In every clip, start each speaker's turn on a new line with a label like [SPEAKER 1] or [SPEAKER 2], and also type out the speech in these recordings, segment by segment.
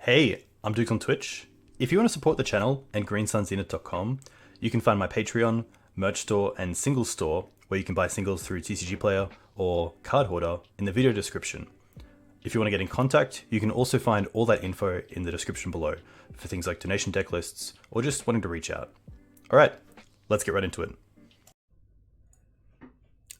[SPEAKER 1] Hey, I'm Duke on Twitch. If you want to support the channel and greensunzenith.com, you can find my Patreon, merch store, and singles store where you can buy singles through TCG Player or Card Hoarder in the video description. If you want to get in contact, you can also find all that info in the description below for things like donation deck lists or just wanting to reach out. Alright, let's get right into it.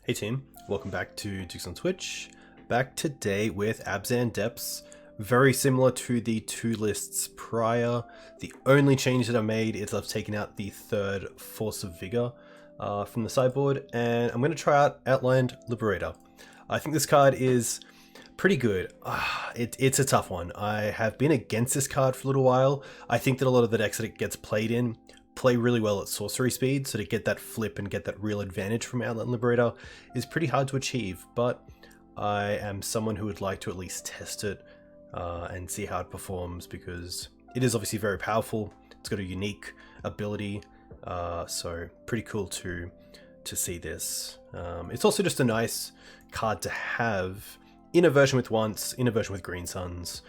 [SPEAKER 1] Hey team, welcome back to Dukes on Twitch. Back today with Abzan Depths. Very similar to the two lists prior. The only change that I made is I've taken out the third Force of Vigor from the sideboard, and I'm going to try out Outland Liberator. I think this card is pretty good. It's a tough one. I have been against this card for a little while. I think that a lot of the decks that it gets played in play really well at sorcery speed, so to get that flip and get that real advantage from Outland Liberator is pretty hard to achieve, but I am someone who would like to at least test it and see how it performs, because it is obviously very powerful. It's got a unique ability, so pretty cool to see this. It's also just a nice card to have in a version with Once, in a version with Green Suns.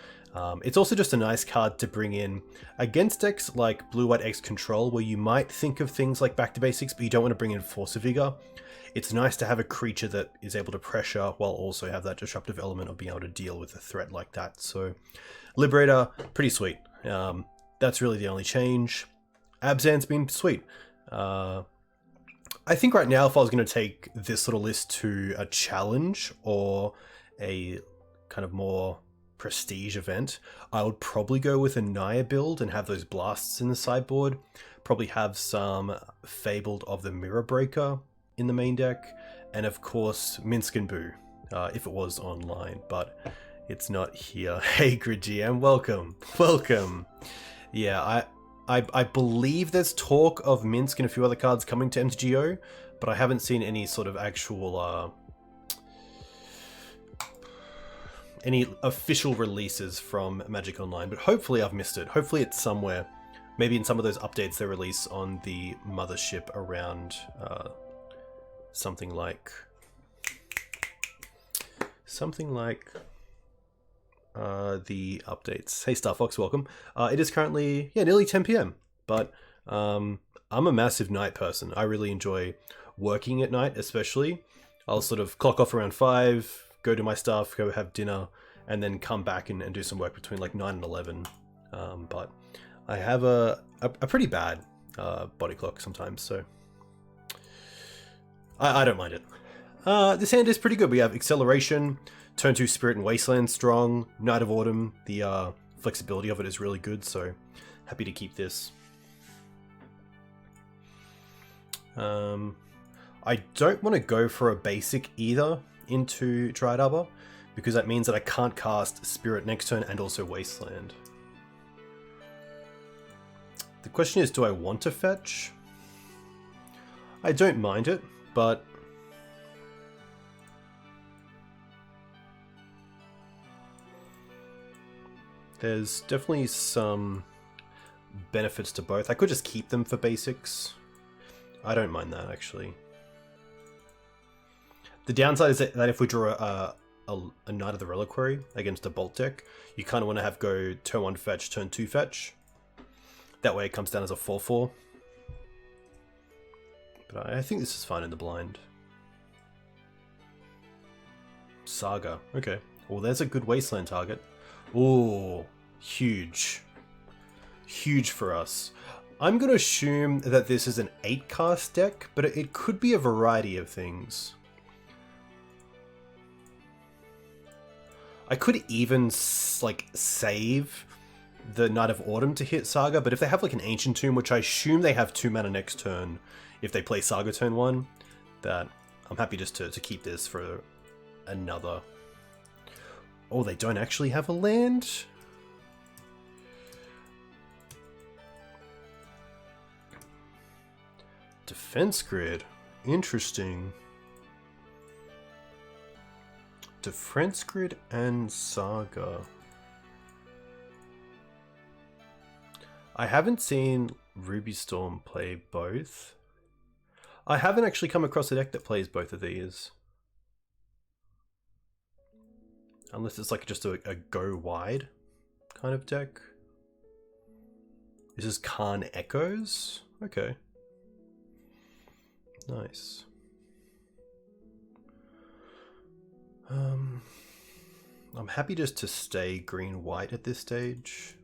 [SPEAKER 1] It's also just a nice card to bring in against decks like Blue-White X Control, where you might think of things like Back to Basics, but you don't want to bring in Force of Vigor. It's nice to have a creature that is able to pressure while also have that disruptive element of being able to deal with a threat like that. So Liberator, pretty sweet. That's really the only change. Abzan's been sweet. I think right now, if I was going to take this little list to a challenge or a kind of more prestige event, I would probably go with a Naya build and have those blasts in the sideboard. Probably have some Fabled of the Mirror Breaker in the main deck, and of course Minsk and Boo, if it was online, but it's not here. Hey Grid GM, welcome. Yeah, I believe there's talk of Minsk and a few other cards coming to MTGO, but I haven't seen any sort of actual any official releases from Magic Online, but hopefully I've missed it. Hopefully it's somewhere, maybe in some of those updates they release on the mothership around something like the updates. Hey Star Fox, welcome. It is currently nearly 10 p.m. but I'm a massive night person. I really enjoy working at night, especially. I'll sort of clock off around 5, go do my stuff, go have dinner, and then come back and do some work between like 9 and 11. But I have a pretty bad body clock sometimes, so I don't mind it. This hand is pretty good. We have Acceleration, turn 2 Spirit and Wasteland strong, Night of Autumn, the flexibility of it is really good, so happy to keep this. I don't want to go for a basic either into Dryad Arbor, because that means that I can't cast Spirit next turn and also Wasteland. The question is, do I want to fetch? I don't mind it, but there's definitely some benefits to both. I could just keep them for basics. I don't mind that, actually. The downside is that if we draw a Knight of the Reliquary against a Bolt deck, you kind of want to have go turn 1 fetch, turn 2 fetch. That way it comes down as a 4/4. But I think this is fine in the blind. Saga, okay. Well, there's a good Wasteland target. Ooh, huge. Huge for us. I'm going to assume that this is an 8-cast deck, but it could be a variety of things. I could even like save the Night of Autumn to hit Saga, but if they have like an Ancient Tomb, which I assume they have 2 mana next turn, if they play Saga turn 1, that I'm happy just to keep this for another. Oh, they don't actually have a land? Defense Grid. Interesting. Defense Grid and Saga. I haven't seen Ruby Storm play both. I haven't actually come across a deck that plays both of these. Unless it's like just a go wide kind of deck. This is Khan Echoes? Okay. Nice. I'm happy just to stay green-white at this stage.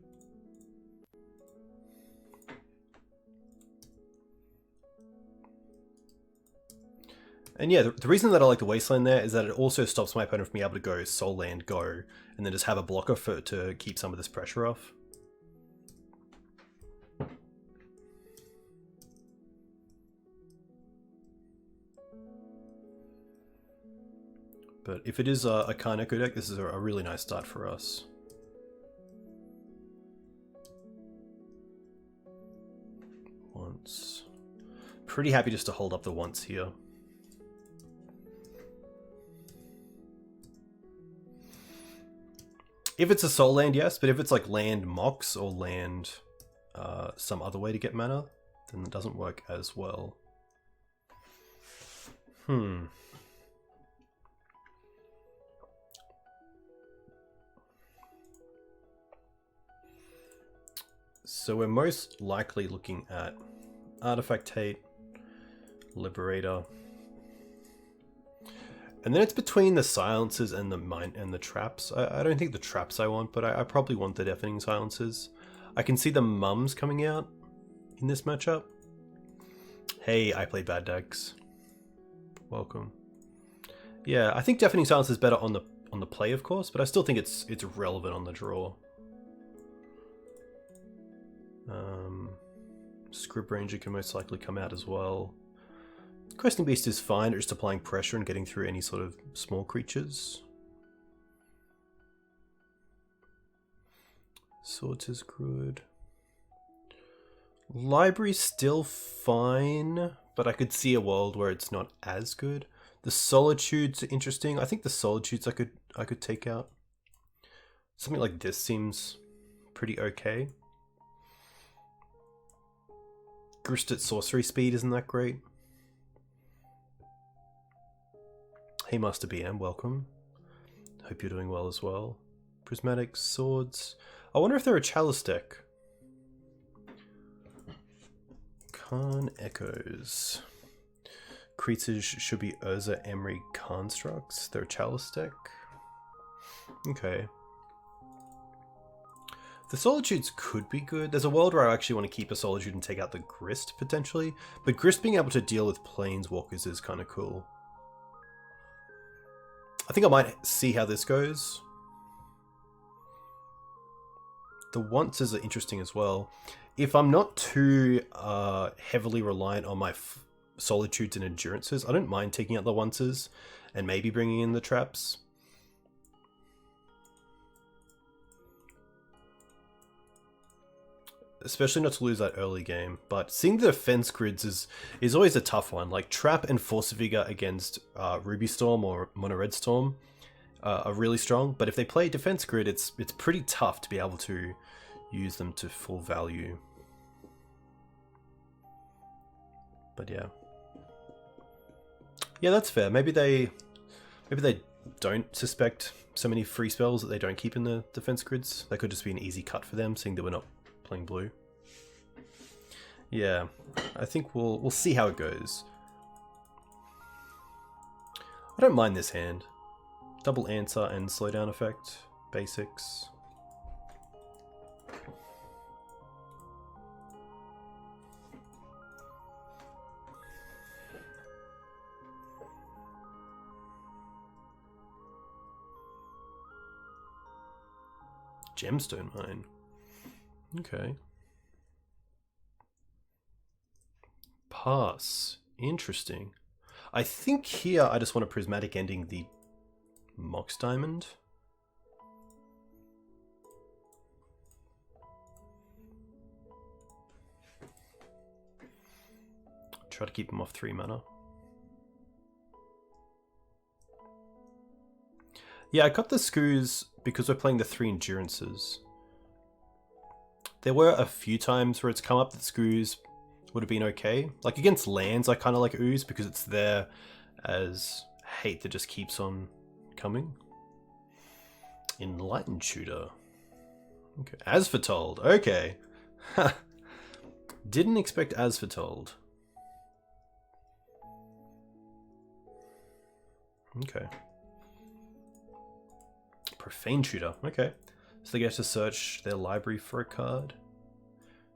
[SPEAKER 1] And yeah, the reason that I like the Wasteland there is that it also stops my opponent from being able to go Soul Land, go, and then just have a blocker to keep some of this pressure off. But if it is a Khan Echo deck, this is a really nice start for us. Once. Pretty happy just to hold up the once here. If it's a soul land, yes, but if it's like land Mox or land some other way to get mana, then it doesn't work as well. So we're most likely looking at Artifactate, Liberator, and then it's between the silences and the traps. I don't think the traps I want, but I probably want the deafening silences. I can see the mums coming out in this matchup. Hey, I play bad decks. Welcome. Yeah, I think deafening silence is better on the play, of course, but I still think it's relevant on the draw. Script Ranger can most likely come out as well. Questing Beast is fine, just applying pressure and getting through any sort of small creatures. Swords is good. Library's still fine, but I could see a world where it's not as good. The Solitudes are interesting. I think the Solitudes I could take out. Something like this seems pretty okay. Grist at sorcery speed isn't that great. Hey Master BM, welcome. Hope you're doing well as well. Prismatic Swords. I wonder if they're a Chalice deck. Khan Echoes. Creatures should be Urza Emery Constructs. They're a Chalice deck. Okay. The Solitudes could be good. There's a world where I actually want to keep a Solitude and take out the Grist, potentially. But Grist being able to deal with Planeswalkers is kind of cool. I think I might see how this goes. The Onces are interesting as well. If I'm not too heavily reliant on my Solitudes and Endurances, I don't mind taking out the Onces and maybe bringing in the traps. Especially not to lose that early game, but seeing the defense grids is always a tough one. Like Trap and Force Vigor against Ruby Storm or Mono Red Storm are really strong, but if they play defense grid, it's pretty tough to be able to use them to full value. But yeah, that's fair. Maybe they don't suspect so many free spells that they don't keep in the defense grids. That could just be an easy cut for them, seeing that we're not playing blue. Yeah, I think we'll see how it goes. I don't mind this hand. Double answer and slowdown effect. Basics. Gemstone Mine. Okay. Pass. Interesting. I think here I just want a Prismatic Ending the Mox Diamond. Try to keep him off 3 mana. Yeah, I got the Scoos because we're playing the 3 Endurances. There were a few times where it's come up that Scoos would have been okay. Like against lands, I kind of like Ooze because it's there as hate that just keeps on coming. Enlightened Tutor. Okay. As foretold. Okay. Didn't expect as foretold. Okay. Profane Tutor. Okay. So they get to search their library for a card.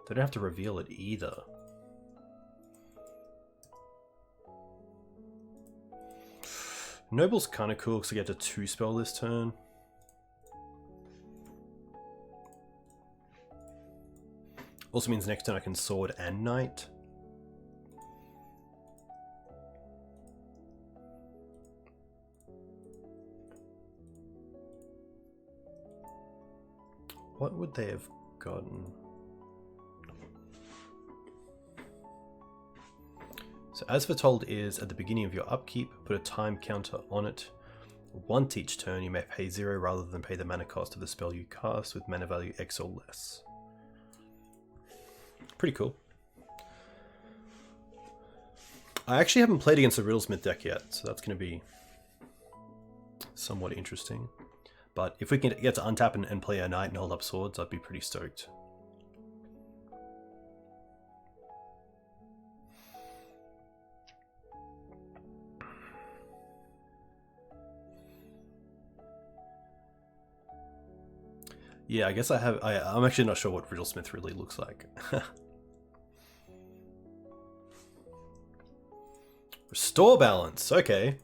[SPEAKER 1] They don't have to reveal it either. Noble's kind of cool because they get to 2-spell this turn. Also means next turn I can Sword and Knight. What would they have gotten? So as foretold is, at the beginning of your upkeep, put a time counter on it. Once each turn you may pay 0 rather than pay the mana cost of the spell you cast with mana value X or less. Pretty cool. I actually haven't played against the Riddlesmith deck yet, so that's going to be somewhat interesting. But if we can get to untap and play a Knight and hold up swords, I'd be pretty stoked. Yeah, I guess I'm actually not sure what Riddlesmith really looks like. Restore balance, okay.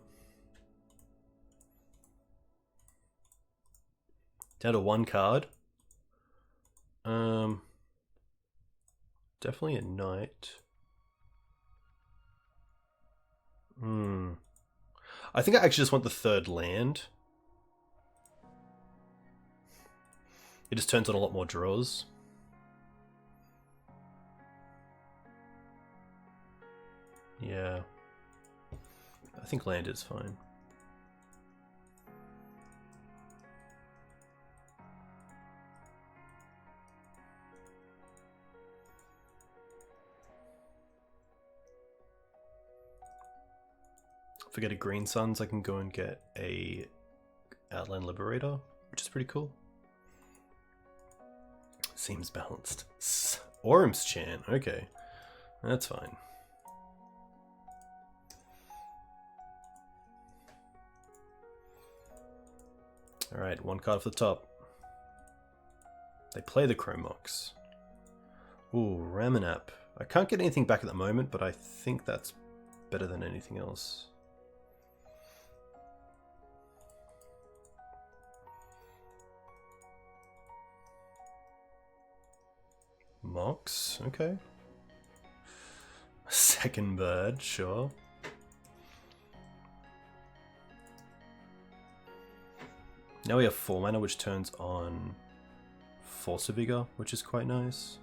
[SPEAKER 1] Down to 1 card. Definitely a Knight. I think I actually just want the 3rd land. It just turns on a lot more draws. Yeah. I think land is fine. If I get a Green Suns, I can go and get a Outland Liberator, which is pretty cool. Seems balanced. Orum's Chant, okay. That's fine. Alright, 1 card off the top. They play the Chromox. Ooh, Ramanap. I can't get anything back at the moment, but I think that's better than anything else. Mox, okay. Second bird, sure. Now we have 4 mana, which turns on Force of Vigor, which is quite nice.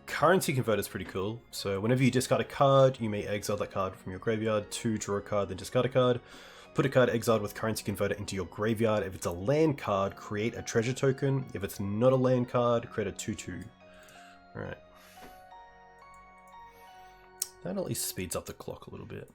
[SPEAKER 1] Currency Converter is pretty cool. So whenever you discard a card, you may exile that card from your graveyard to draw a card, then discard a card. Put a card exiled with Currency Converter into your graveyard. If it's a land card, create a treasure token. If it's not a land card, create a 2/2. Alright. That at least speeds up the clock a little bit.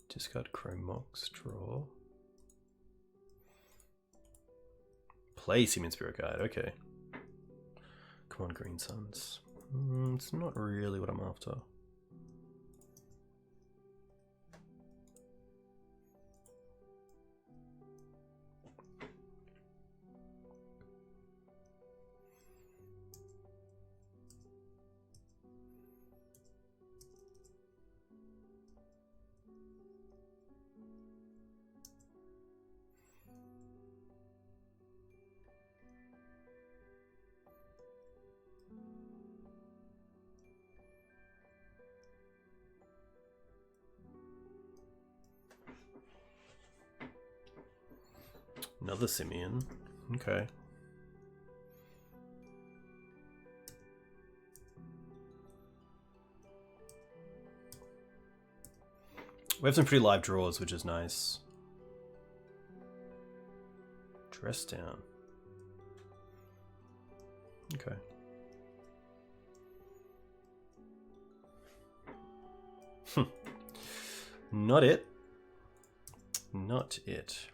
[SPEAKER 1] Discard Chromox, draw. Play Seaman Spirit Guide, okay. Come on, Green Suns. It's not really what I'm after. Another Simian. Okay. We have some pretty live draws, which is nice. Dress down. Okay. Not it. Not it.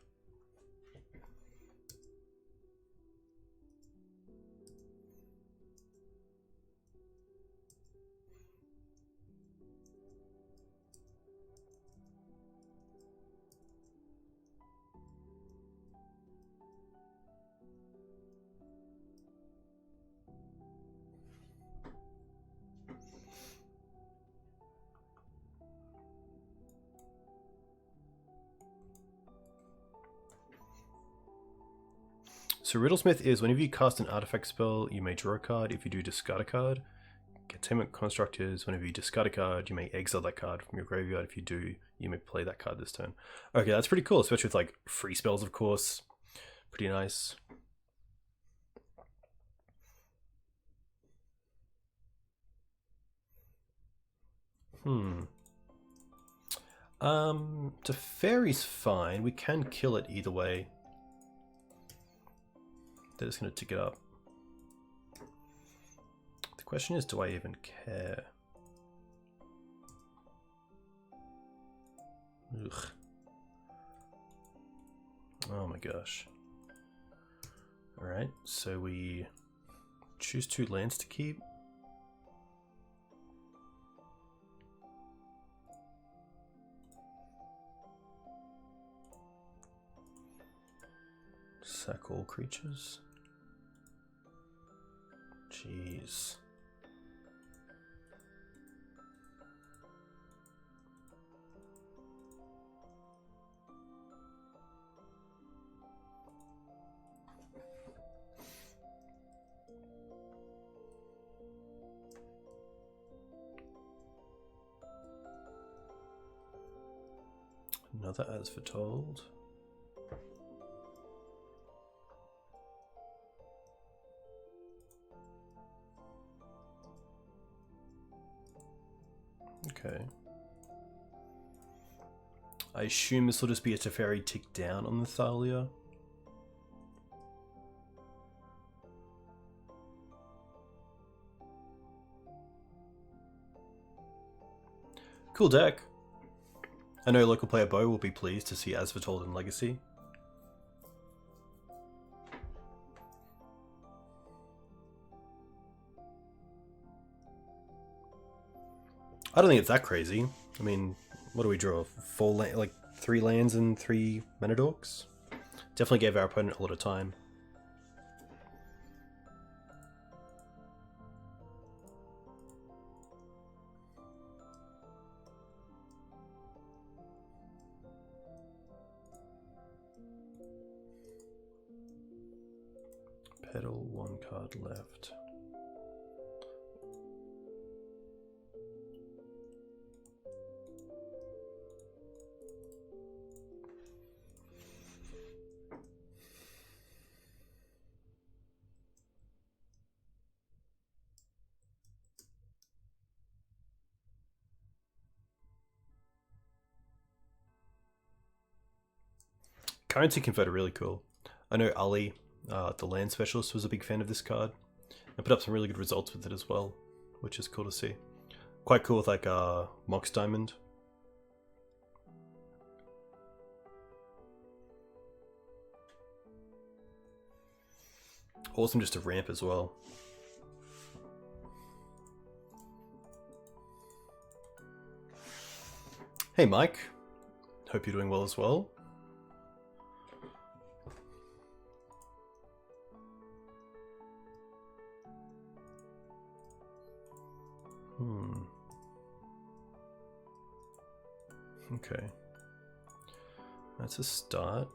[SPEAKER 1] So Riddlesmith is whenever you cast an artifact spell, you may draw a card. If you do, discard a card. Containment Construct is whenever you discard a card, you may exile that card from your graveyard. If you do, you may play that card this turn. Okay, that's pretty cool, especially with like free spells, of course. Pretty nice. Teferi's fine. We can kill it either way. They're just going to tick it up. The question is, do I even care? Ugh. Oh my gosh. Alright, so we choose 2 lands to keep. Sack all creatures. Jeez. Another as foretold. Okay. I assume this will just be a Teferi tick down on the Thalia. Cool deck. I know local player Bo will be pleased to see As Foretold in Legacy. I don't think it's that crazy. I mean, what do we draw? 3 lands and 3 mana dorks? Definitely gave our opponent a lot of time. Pedal, 1 card left. Currency Converter, really cool. I know Ali, the land specialist, was a big fan of this card and put up some really good results with it as well, which is cool to see. Quite cool with like Mox Diamond. Awesome just to ramp as well. Hey Mike, hope you're doing well as well. Okay. That's a start.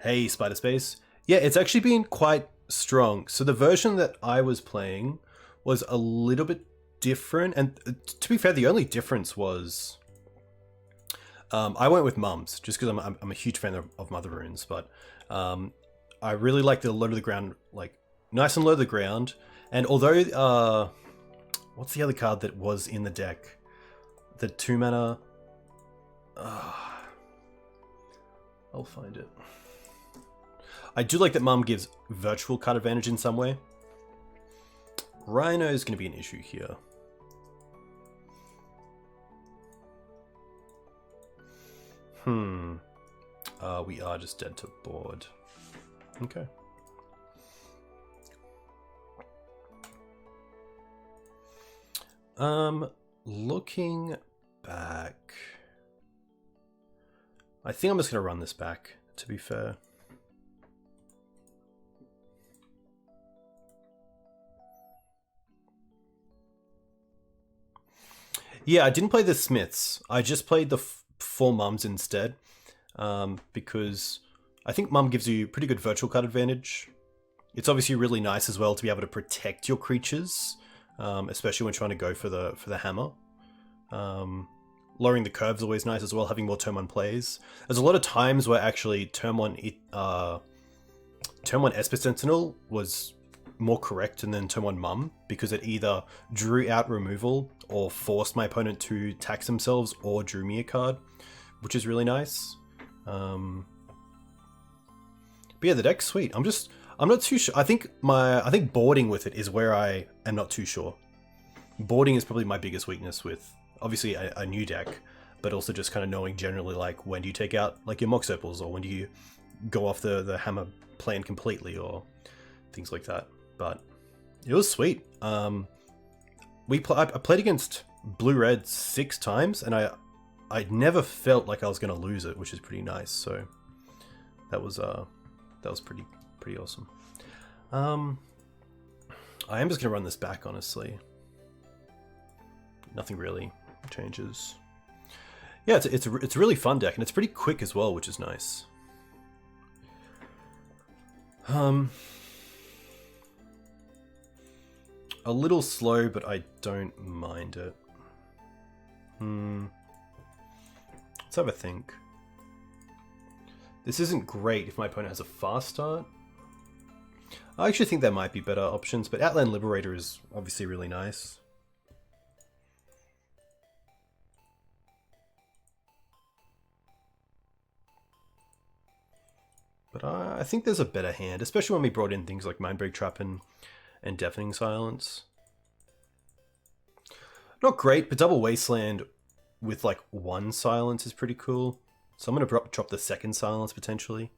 [SPEAKER 1] Hey, Spider Space. Yeah, it's actually been quite strong. So the version that I was playing was a little bit different. And to be fair, the only difference was I went with Mums, just because I'm a huge fan of Mother Runes, but I really like the low to the ground, like nice and low to the ground. And although, what's the other card that was in the deck? The 2 mana. I'll find it. I do like that Mum gives virtual card advantage in some way. Rhino is going to be an issue here. We are just dead to board. Okay. Looking back, I think I'm just going to run this back, to be fair. Yeah, I didn't play the Smiths. I just played the 4 Mums instead, because I think Mum gives you pretty good virtual card advantage. It's obviously really nice as well to be able to protect your creatures, especially when trying to go for the hammer. Lowering the curve is always nice as well, having more turn 1 plays. There's a lot of times where actually turn 1 Esper Sentinel was more correct than turn 1 Mum, because it either drew out removal or forced my opponent to tax themselves or drew me a card, which is really nice. But yeah, the deck's sweet. I'm not too sure. I think boarding with it is where I am not too sure. Boarding is probably my biggest weakness with obviously a new deck, but also just kind of knowing generally like when do you take out like your Mox Opals, or when do you go off the hammer plan completely, or things like that. But it was sweet. I played against Blue-Red 6 times, and I never felt like I was going to lose it, which is pretty nice. So that was pretty awesome. I am just going to run this back, honestly. Nothing really changes. Yeah, it's a really fun deck, and it's pretty quick as well, which is nice. A little slow, but I don't mind it. Let's have a think. This isn't great if my opponent has a fast start. I actually think there might be better options, but Outland Liberator is obviously really nice. But I think there's a better hand, especially when we brought in things like Mindbreak Trap and Deafening Silence. Not great, but Double Wasteland with like 1 silence is pretty cool. So I'm going to drop the 2nd silence potentially.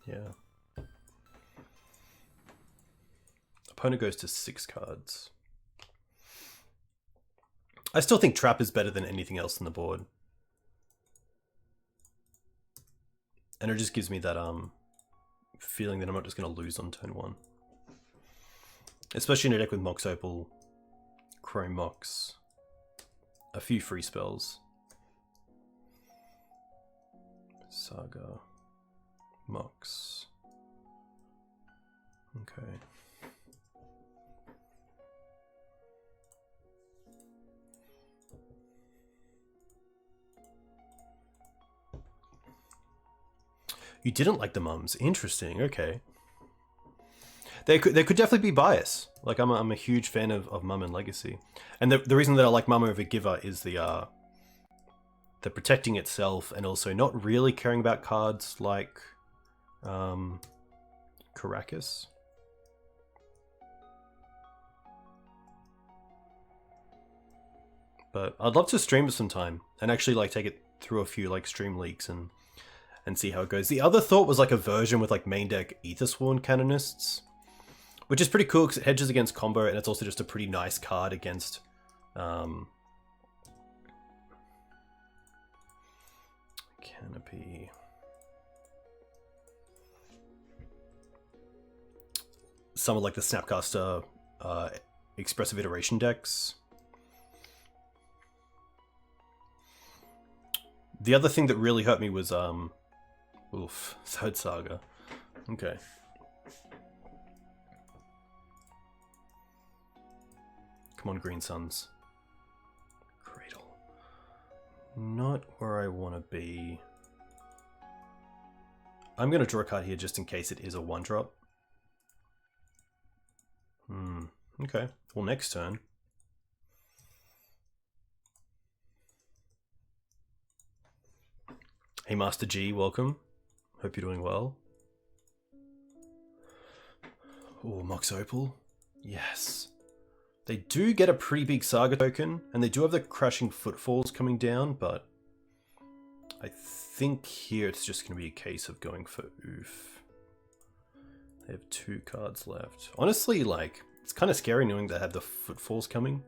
[SPEAKER 1] Yeah. Opponent goes to 6 cards. I still think Trap is better than anything else on the board. And it just gives me that feeling that I'm not just going to lose on turn 1. Especially in a deck with Mox Opal, Chrome Mox, a few free spells. Saga, Mox. Okay. You didn't like the Mums. Interesting. Okay. There could definitely be bias. Like I'm a huge fan of Mum and Legacy, and the reason that I like Mum over Giver is the protecting itself, and also not really caring about cards like Caracas. But I'd love to stream it sometime and actually like take it through a few like stream leaks and see how it goes. The other thought was like a version with like main deck Aethersworn Canonists, which is pretty cool because it hedges against combo, and it's also just a pretty nice card against Canopy. Some of like the Snapcaster Expressive Iteration decks. The other thing that really hurt me was Third Saga. Okay. Come on, Green Suns. Cradle. Not where I want to be. I'm going to draw a card here just in case it is a 1-drop. Okay. Well, next turn. Hey, Master G, welcome. Hope you're doing well. Oh, Mox Opal. Yes. They do get a pretty big Saga token, and they do have the Crashing Footfalls coming down, but I think here it's just going to be a case of going for Oof. They have 2 cards left. Honestly, like, it's kind of scary knowing they have the Footfalls coming.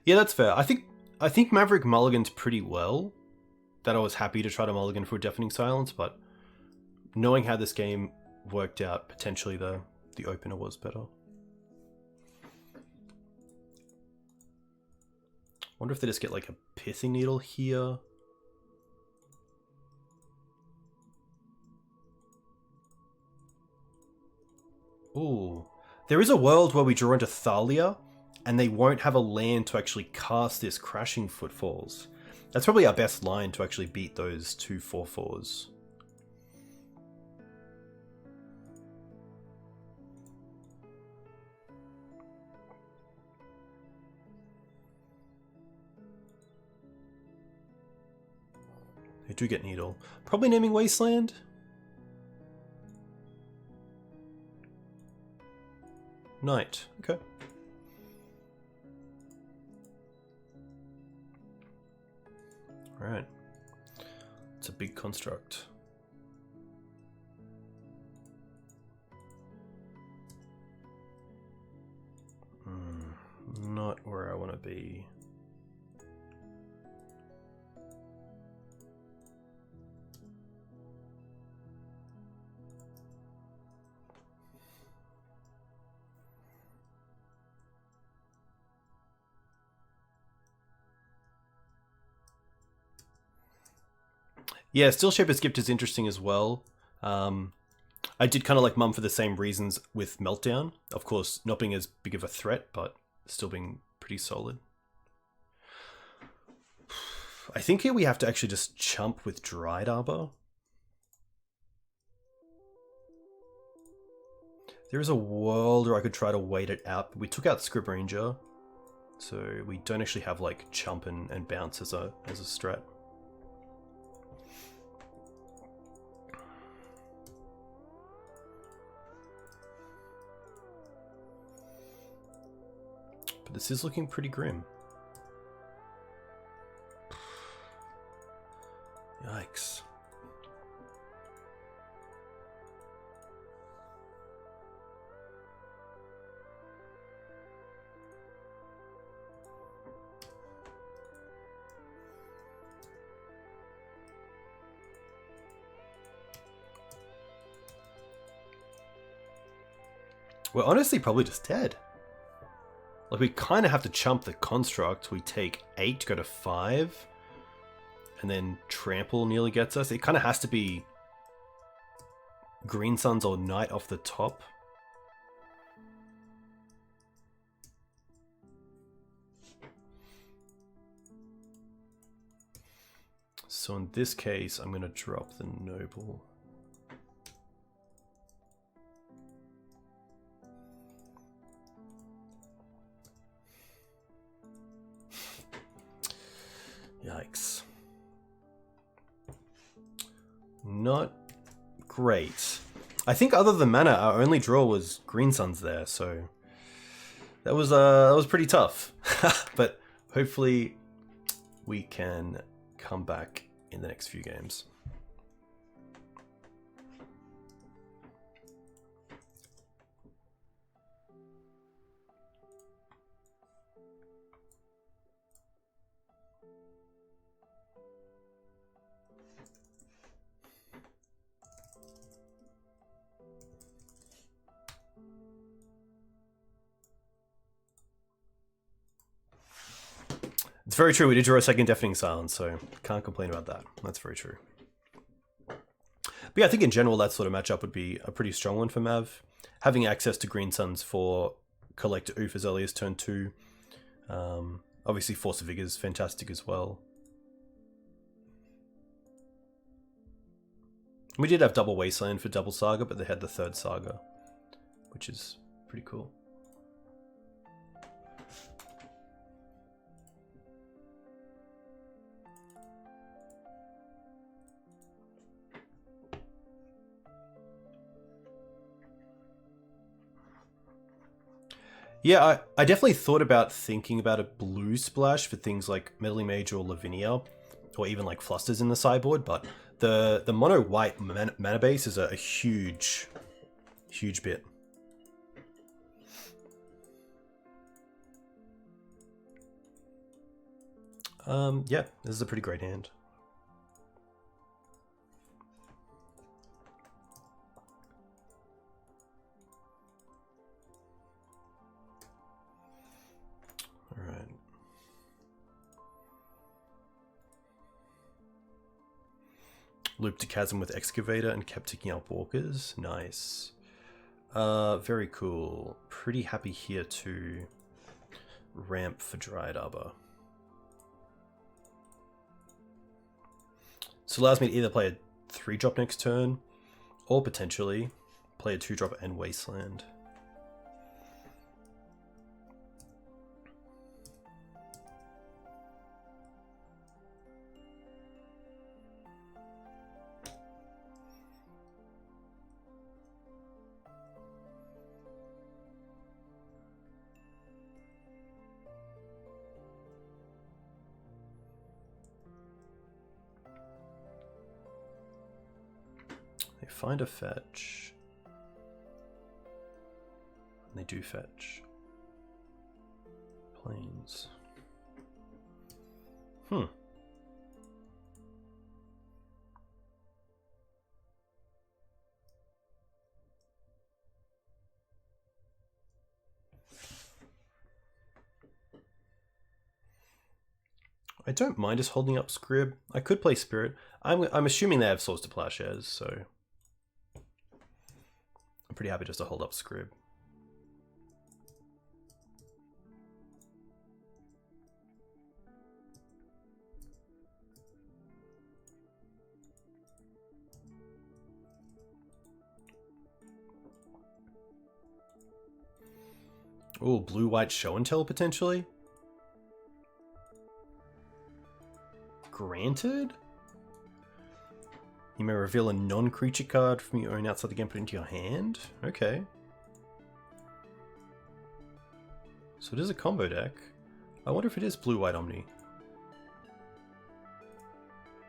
[SPEAKER 1] Yeah, that's fair. I think Maverick mulligans pretty well. That I was happy to try to mulligan for Deafening Silence, but knowing how this game worked out, potentially the opener was better. Wonder if they just get like a Pithing Needle here. Ooh. There is a world where we draw into Thalia, and they won't have a land to actually cast this Crashing Footfalls. That's probably our best line to actually beat those 2 4/4s. They do get Needle. Probably naming Wasteland. Night. Okay. Alright. It's a big construct. Not where I want to be. Yeah, Steel Shaper's Gift is interesting as well. I did kind of like Mum for the same reasons with Meltdown. Of course, not being as big of a threat, but still being pretty solid. I think here we have to actually just chump with Dried Arbor. There is a world where I could try to wait it out, but we took out Scrib Ranger, so we don't actually have like chump and bounce as a strat. But this is looking pretty grim. Yikes. We're honestly probably just dead. Like, we kind of have to chump the construct. We take 8 to go to 5. And then Trample nearly gets us. It kind of has to be Green Suns or Night off the top. So in this case, I'm going to drop the Noble. Yikes. Not great. I think other than mana, our only draw was Green Suns there, so that was pretty tough. But hopefully we can come back in the next few games. It's very true. We did draw a second Deafening Silence, so can't complain about that. That's very true. But yeah, I think in general that sort of matchup would be a pretty strong one for Mav. Having access to Green Suns for collect Oof as early as turn 2. Obviously Force of Vigor is fantastic as well. We did have double Wasteland for double Saga, but they had the third Saga, which is pretty cool. Yeah, I definitely thought about thinking about a blue splash for things like Meddling Mage or Lavinia, or even like Flusters in the sideboard, but the mono white mana base is a huge bit. Yeah, this is a pretty great hand. Alright. Looped a chasm with Excavator and kept ticking up walkers. Nice. Very cool. Pretty happy here to ramp for Dryad Arbor. So allows me to either play a 3-drop next turn, or potentially play a 2-drop and Wasteland. They find a fetch. And they do fetch. Plains. I don't mind us holding up Scrib. I could play Spirit. I'm assuming they have Swords to Plowshares, so I'm pretty happy just to hold up Scrib. Oh, blue-white Show and Tell potentially? Granted? You may reveal a non-creature card from your own outside the game, put it into your hand? Okay. So it is a combo deck. I wonder if it is blue-white Omni.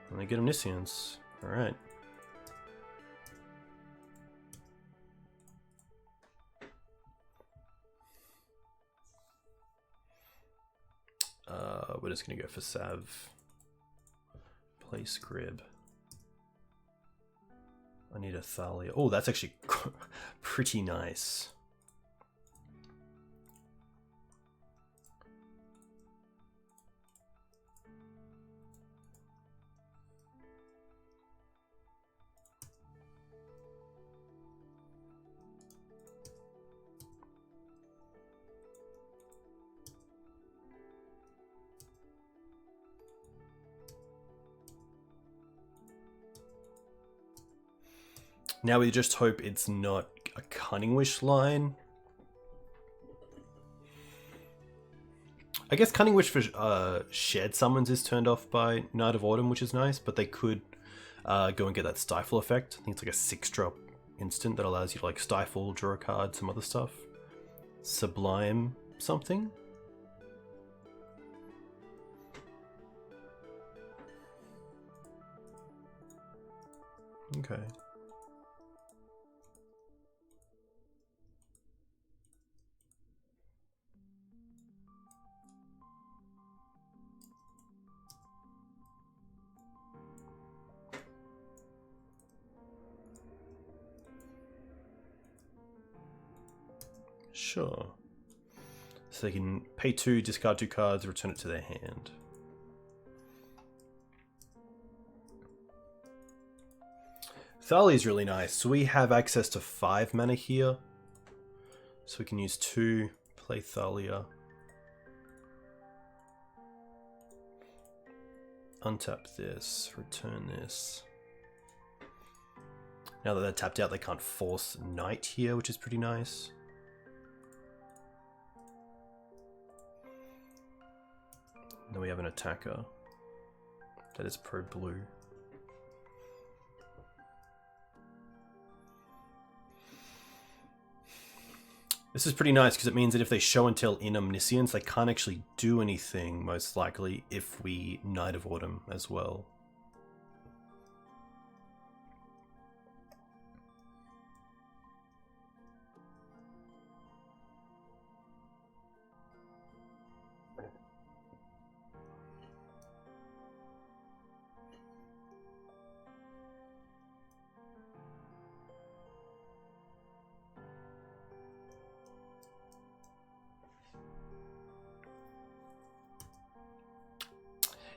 [SPEAKER 1] And I get Omniscience. Alright. We're just gonna go for Sav. Play Scrib. I need a Thalia. Oh, that's actually pretty nice. Now we just hope it's not a Cunning Wish line. I guess Cunning Wish for shared summons is turned off by Night of Autumn, which is nice, but they could go and get that Stifle effect. I think it's like a 6-drop instant that allows you to like Stifle, draw a card, some other stuff. Sublime something? Okay. Sure. So they can pay 2, discard 2 cards, return it to their hand. Thalia is really nice. So we have access to 5 mana here. So we can use 2, play Thalia. Untap this, return this. Now that they're tapped out, they can't force Knight here, which is pretty nice. Then we have an attacker. That is pro blue. This is pretty nice because it means that if they show and tell in Omniscience, they can't actually do anything, most likely, if we Knight of Autumn as well.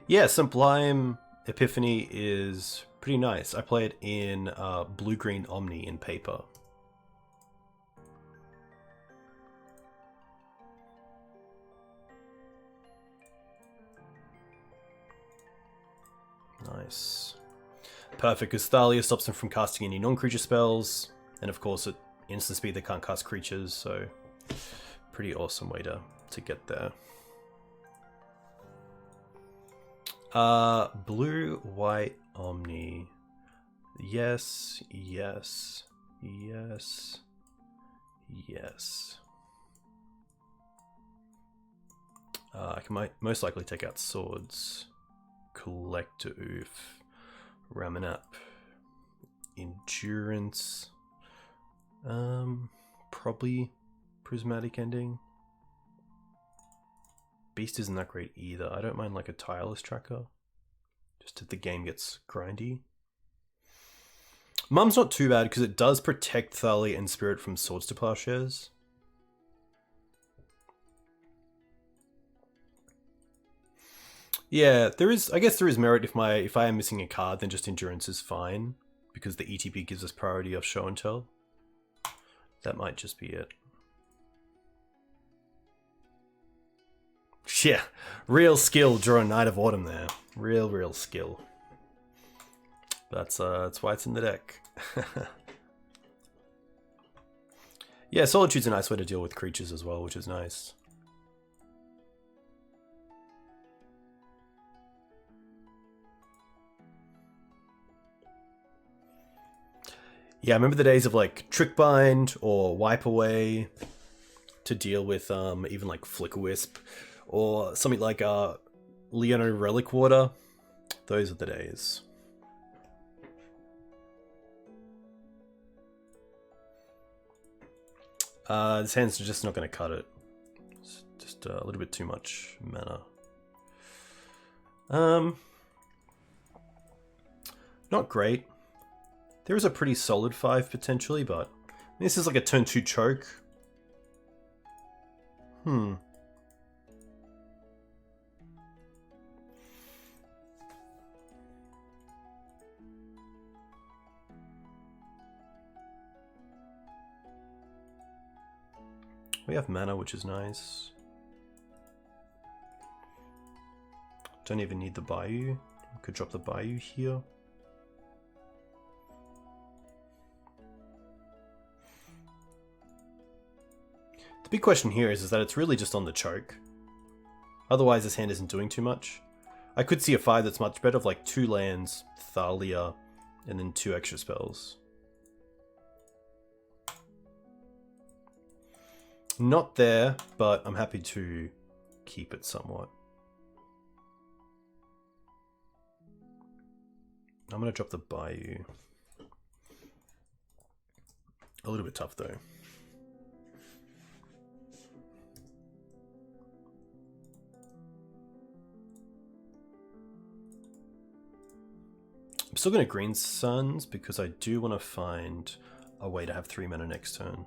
[SPEAKER 1] Yeah, Sublime Epiphany is pretty nice. I play it in blue-green Omni in paper. Nice. Perfect, because Thalia stops them from casting any non-creature spells, and of course at instant speed they can't cast creatures, so pretty awesome way to get there. Blue, white, Omni. Yes, yes, yes, yes. I can most likely take out swords. Collector Oof. Ramanap. Endurance. Probably Prismatic Ending. Beast isn't that great either. I don't mind like a Tireless tracker. Just if the game gets grindy. Mum's not too bad because it does protect Thalia and Spirit from Swords to Plowshares. Yeah, I guess there is merit if I am missing a card, then just Endurance is fine. Because the ETB gives us priority of Show and Tell. That might just be it. Yeah, real skill drawing Knight of Autumn there. Real skill. That's why it's in the deck. Yeah, Solitude's a nice way to deal with creatures as well, which is nice. Yeah, I remember the days of like Trick Bind or Wipe Away to deal with even like Flicker Wisp. Or something like Leono Relic Water. Those are the days. This hand's just not going to cut it. It's just a little bit too much mana. Not great. There is a pretty solid 5 potentially, but this is like a turn 2 choke. We have mana, which is nice. Don't even need the Bayou. We could drop the Bayou here. The big question here is that it's really just on the choke. Otherwise this hand isn't doing too much. I could see a 5 that's much better of like 2 lands, Thalia, and then 2 extra spells. Not there, but I'm happy to keep it somewhat. I'm going to drop the Bayou. A little bit tough though. I'm still going to Green Suns because I do want to find a way to have 3 mana next turn.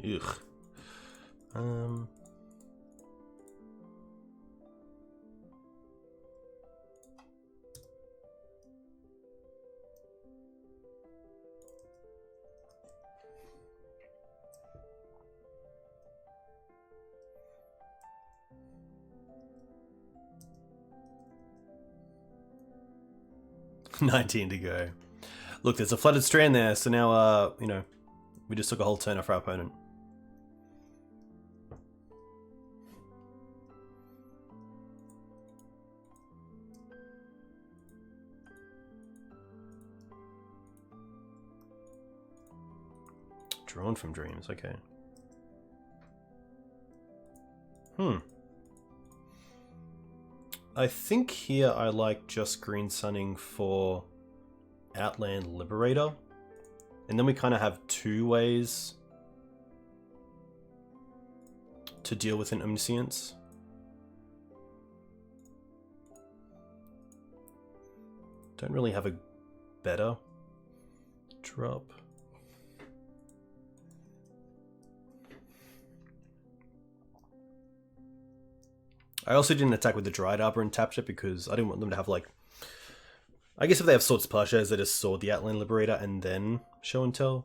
[SPEAKER 1] Ugh. 19 to go. Look, there's a flooded strand there, so now, you know, we just took a whole turn off our opponent. Drawn from dreams, okay. I think here I like just green sunning for Outland Liberator. And then we kind of have two ways to deal with an Omniscience. Don't really have a better drop. I also didn't attack with the Dried Arbor and tapped it because I didn't want them to have, like... I guess if they have Swords Plowshares, they just sword the Outland Liberator and then Show and Tell.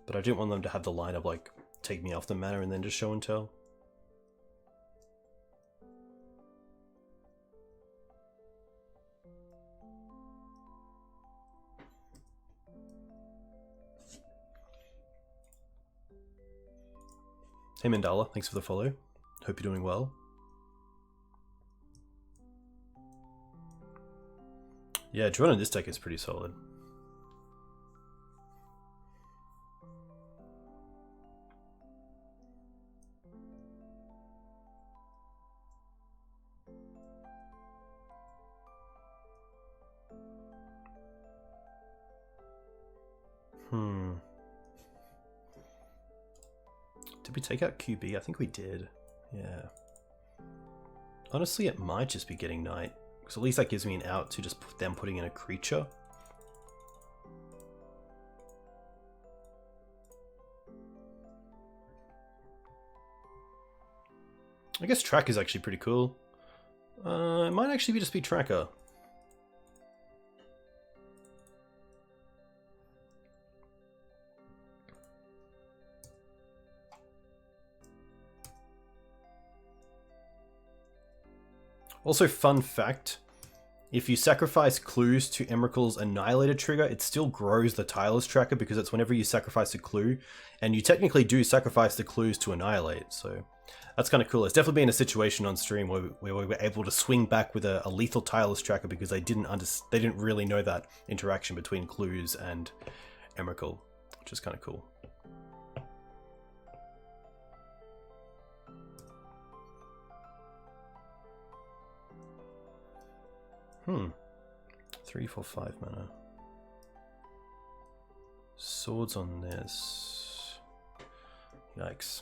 [SPEAKER 1] But I didn't want them to have the line of, like, take me off the mana and then just Show and Tell. Hey Mandala, thanks for the follow. Hope you're doing well. Yeah, Drawn on this deck is pretty solid. Did we take out QB? I think we did. Yeah. Honestly, it might just be getting Knight. Because at least that gives me an out to just put them putting in a creature. I guess Track is actually pretty cool. It might actually be just be Tracker. Also, fun fact, if you sacrifice clues to Emrakul's Annihilator trigger, it still grows the Tireless tracker because it's whenever you sacrifice a clue, and you technically do sacrifice the clues to Annihilate, so that's kind of cool. It's definitely been a situation on stream where we were able to swing back with a lethal Tireless tracker because they didn't really know that interaction between clues and Emrakul, which is kind of cool. Hmm. 3, 4, 5 mana. Swords on this. Yikes.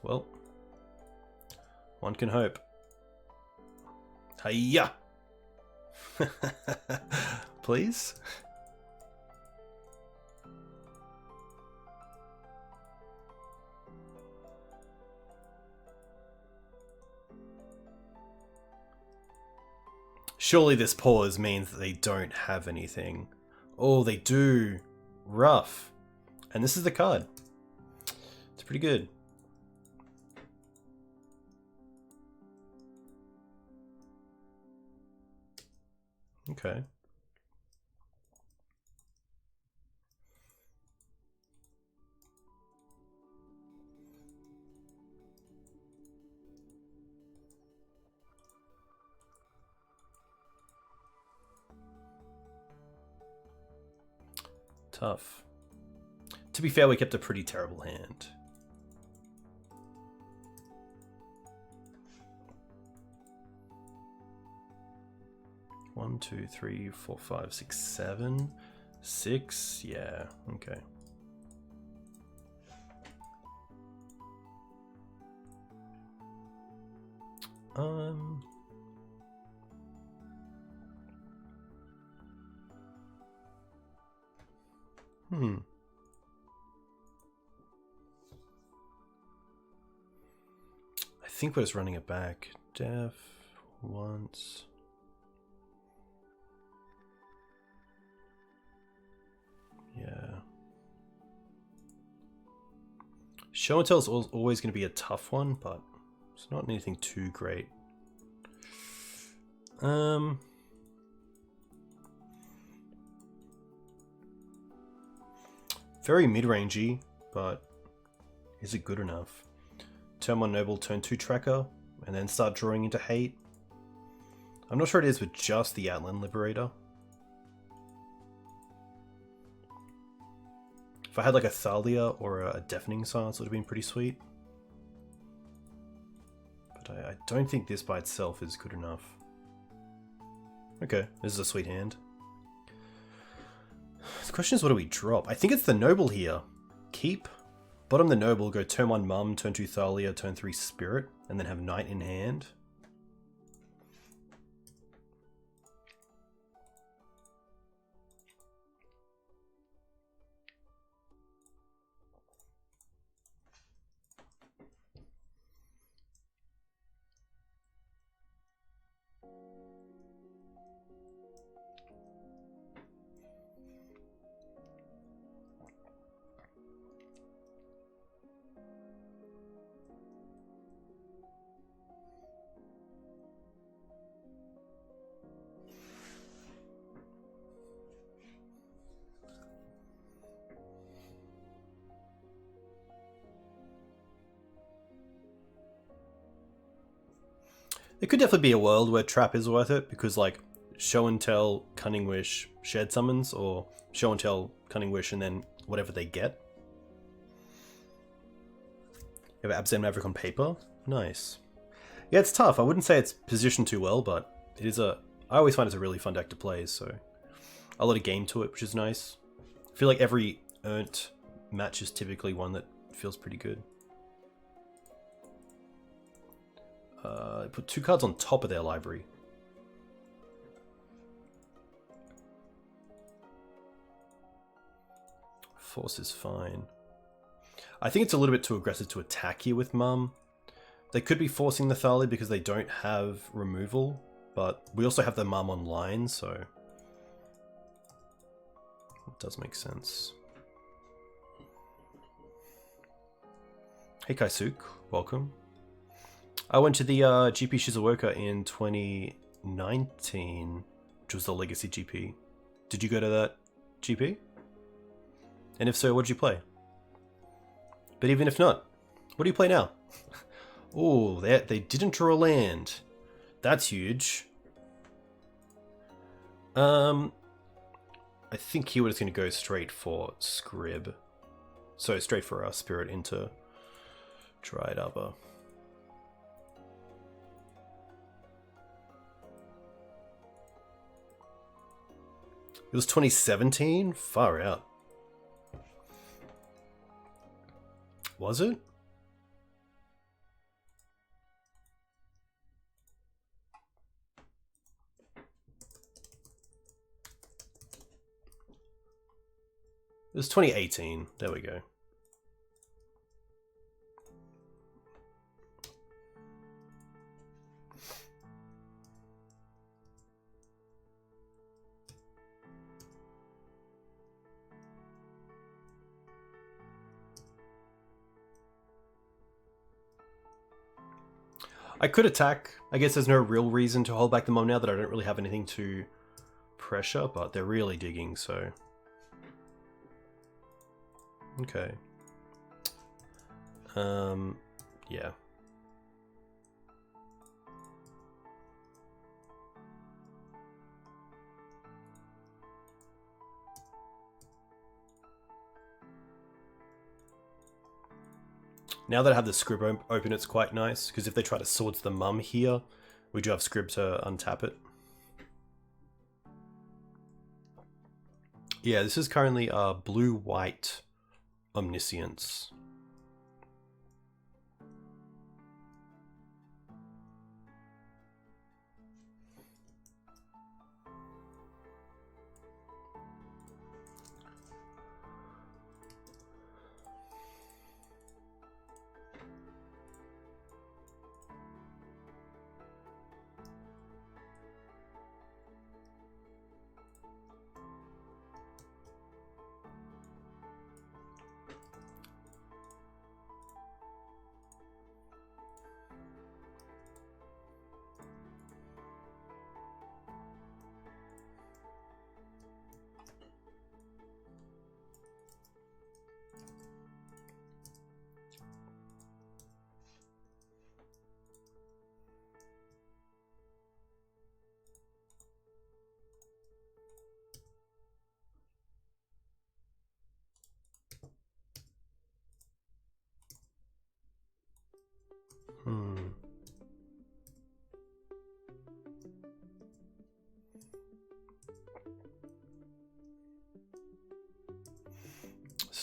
[SPEAKER 1] Well, one can hope. Hiya! Please? Surely this pause means that they don't have anything. Oh, they do. Rough. And this is the card. It's pretty good. Okay. Tough. To be fair, we kept a pretty terrible hand. One, two, three, four, five, six, 7, 6. Yeah, okay. I think we're just running it back. Def once. Yeah. Show and tell is always going to be a tough one, but it's not anything too great. Very mid-rangey, but is it good enough? Turn 1 Noble, turn 2 Tracker, and then start drawing into hate. I'm not sure it is with just the Outland Liberator. If I had like a Thalia or a Deafening Silence, it would have been pretty sweet. But I don't think this by itself is good enough. Okay, this is a sweet hand. The question is, what do we drop? I think it's the Noble here. Keep. Bottom the Noble, go turn 1 Mum, turn 2 Thalia, turn 3 Spirit, and then have Knight in hand. It could definitely be a world where Trap is worth it, because like Show and Tell, Cunning Wish, Shared Summons, or Show and Tell, Cunning Wish, and then whatever they get. You have Abzan Maverick on paper? Nice. Yeah, it's tough. I wouldn't say it's positioned too well, but it is I always find it's a really fun deck to play, so a lot of game to it, which is nice. I feel like every earned match is typically one that feels pretty good. Put 2 cards on top of their library. Force is fine. I think it's a little bit too aggressive to attack here with Mum. They could be forcing the Thalia because they don't have removal, but we also have the Mum online, so it does make sense. Hey Kaisuk, welcome. I went to the GP Shizuoka in 2019, which was the Legacy GP. Did you go to that GP? And if so, what did you play? But even if not, what do you play now? Oh, they didn't draw a land. That's huge. I think he was going to go straight for Scrib. So straight for our Spirit into Dried Arbor. It was 2017? Far out. Was it? It was 2018. There we go. I could attack. I guess there's no real reason to hold back the Mum now that I don't really have anything to pressure, but they're really digging, so... Okay. Yeah. Now that I have the Scrib open, it's quite nice, because if they try to Swords the Mum here, we do have Scrib to untap it. Yeah, this is currently blue-white Omniscience.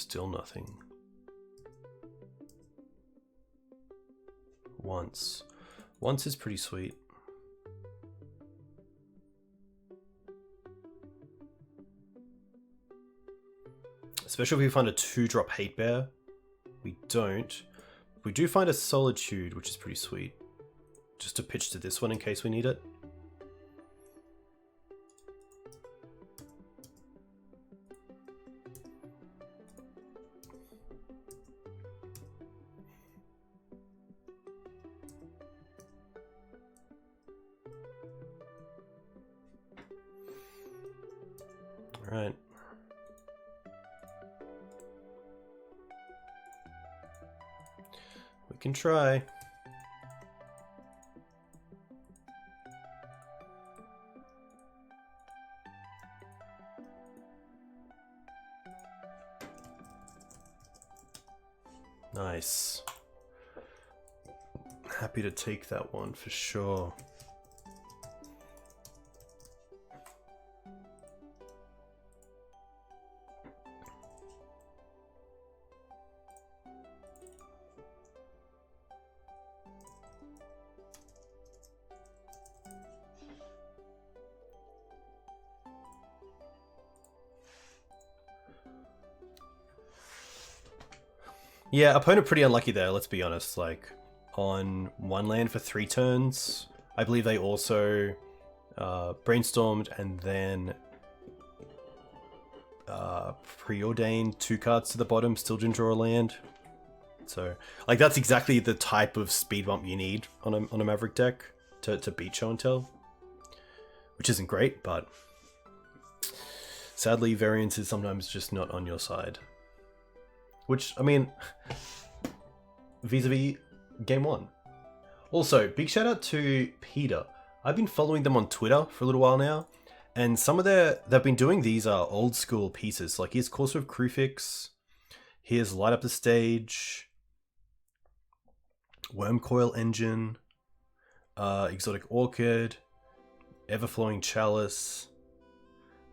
[SPEAKER 1] Still nothing. Once. Once is pretty sweet. Especially if we find a 2-drop Hate Bear. We don't. We do find a Solitude, which is pretty sweet. Just to pitch to this one in case we need it. Alright. We can try. Nice. Happy to take that one for sure. Yeah, opponent pretty unlucky there, let's be honest. Like, on 1 land for 3 turns. I believe they also brainstormed and then preordained 2 cards to the bottom, still didn't draw a land. So, like, that's exactly the type of speed bump you need on a Maverick deck to beat Show and Tell. Which isn't great, but sadly variance is sometimes just not on your side. Which, I mean, vis-a-vis game 1. Also, big shout out to Peter. I've been following them on Twitter for a little while now, and some of they've been doing these old school pieces. Like, here's Course of Crufix, here's Light Up the Stage, Wormcoil Engine, Exotic Orchid, Everflowing Chalice,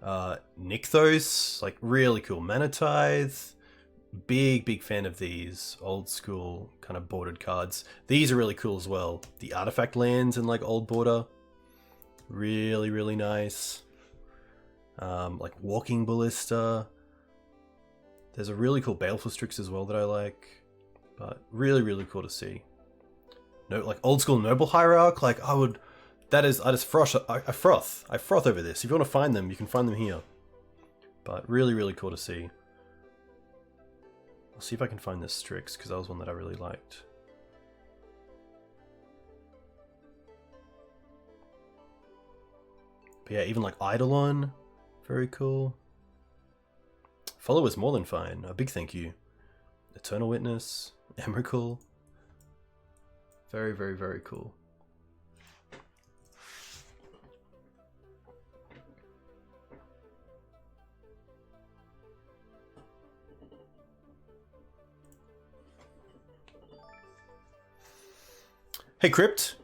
[SPEAKER 1] Nykthos, like really cool. Mana Tithe. Big fan of these old school kind of bordered cards. These are really cool as well. The artifact lands in like old border, really nice. Like Walking Ballista. There's a really cool Baleful Strix as well that I like, but really cool to see. No, like old school Noble Hierarch. Like I just froth over this. If you want to find them, you can find them here. But really cool to see. I'll see if I can find this Strix, because that was one that I really liked. But yeah, even like Eidolon, very cool. Follow is more than fine, a big thank you. Eternal Witness, Emrakul. Very cool. Hey Crypt,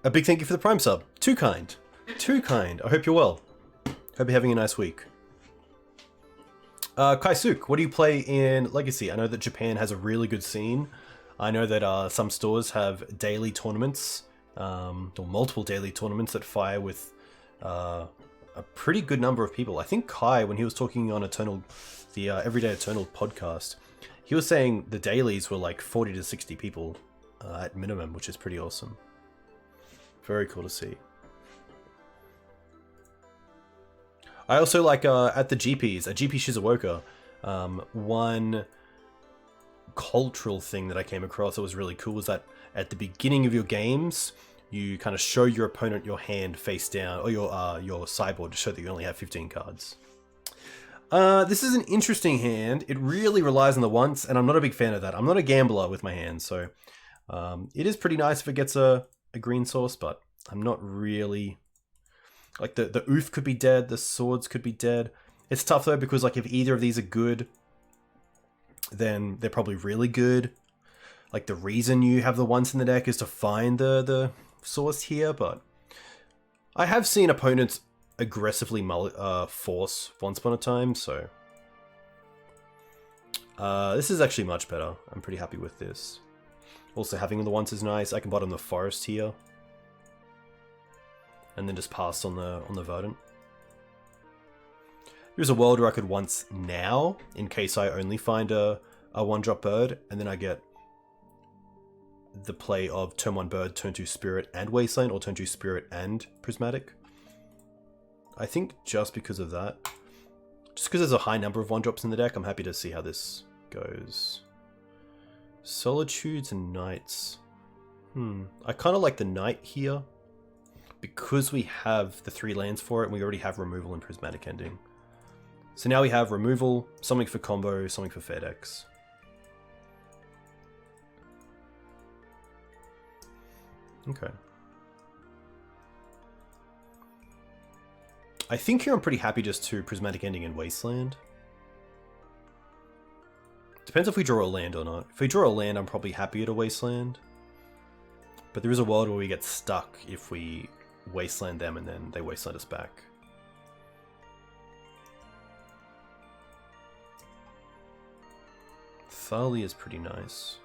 [SPEAKER 1] a big thank you for the Prime sub. Too kind. I hope you're well. Hope you're having a nice week. Kaisuk, what do you play in Legacy? I know that Japan has a really good scene. I know that some stores have daily tournaments, or multiple daily tournaments that fire with a pretty good number of people. I think Kai, when he was talking on the Everyday Eternal podcast, he was saying the dailies were like 40 to 60 people. At minimum, which is pretty awesome. Very cool to see. I also like at the GPs, at GP Shizuoka, one cultural thing that I came across that was really cool was that at the beginning of your games, you kind of show your opponent your hand face down, or your sideboard to show that you only have 15 cards. This is an interesting hand. It really relies on the once, and I'm not a big fan of that. I'm not a gambler with my hands, so it is pretty nice if it gets a green source, but I'm not really... Like, the oof could be dead, the swords could be dead. It's tough, though, because, like, if either of these are good, then they're probably really good. Like, the reason you have the once in the deck is to find the source here, but... I have seen opponents aggressively force once upon a time, so... This is actually much better. I'm pretty happy with this. Also, having the once is nice. I can bottom the forest here. And then just pass on the verdant. There's a world where I could once now, in case I only find a 1-drop bird, and then I get the play of turn 1 bird, turn 2 spirit and wasteland, or turn 2 spirit and prismatic. I think just because of that, just because there's a high number of 1-drops in the deck, I'm happy to see how this goes. Solitudes and Knights. I kind of like the Knight here, because we have the 3 lands for it, and we already have removal and prismatic ending. So now we have removal, something for combo, something for fair decks. Okay. I think here I'm pretty happy just to prismatic ending and wasteland. Depends if we draw a land or not. If we draw a land, I'm probably happy at a wasteland. But there is a world where we get stuck if we wasteland them and then they wasteland us back. Thalia is pretty nice.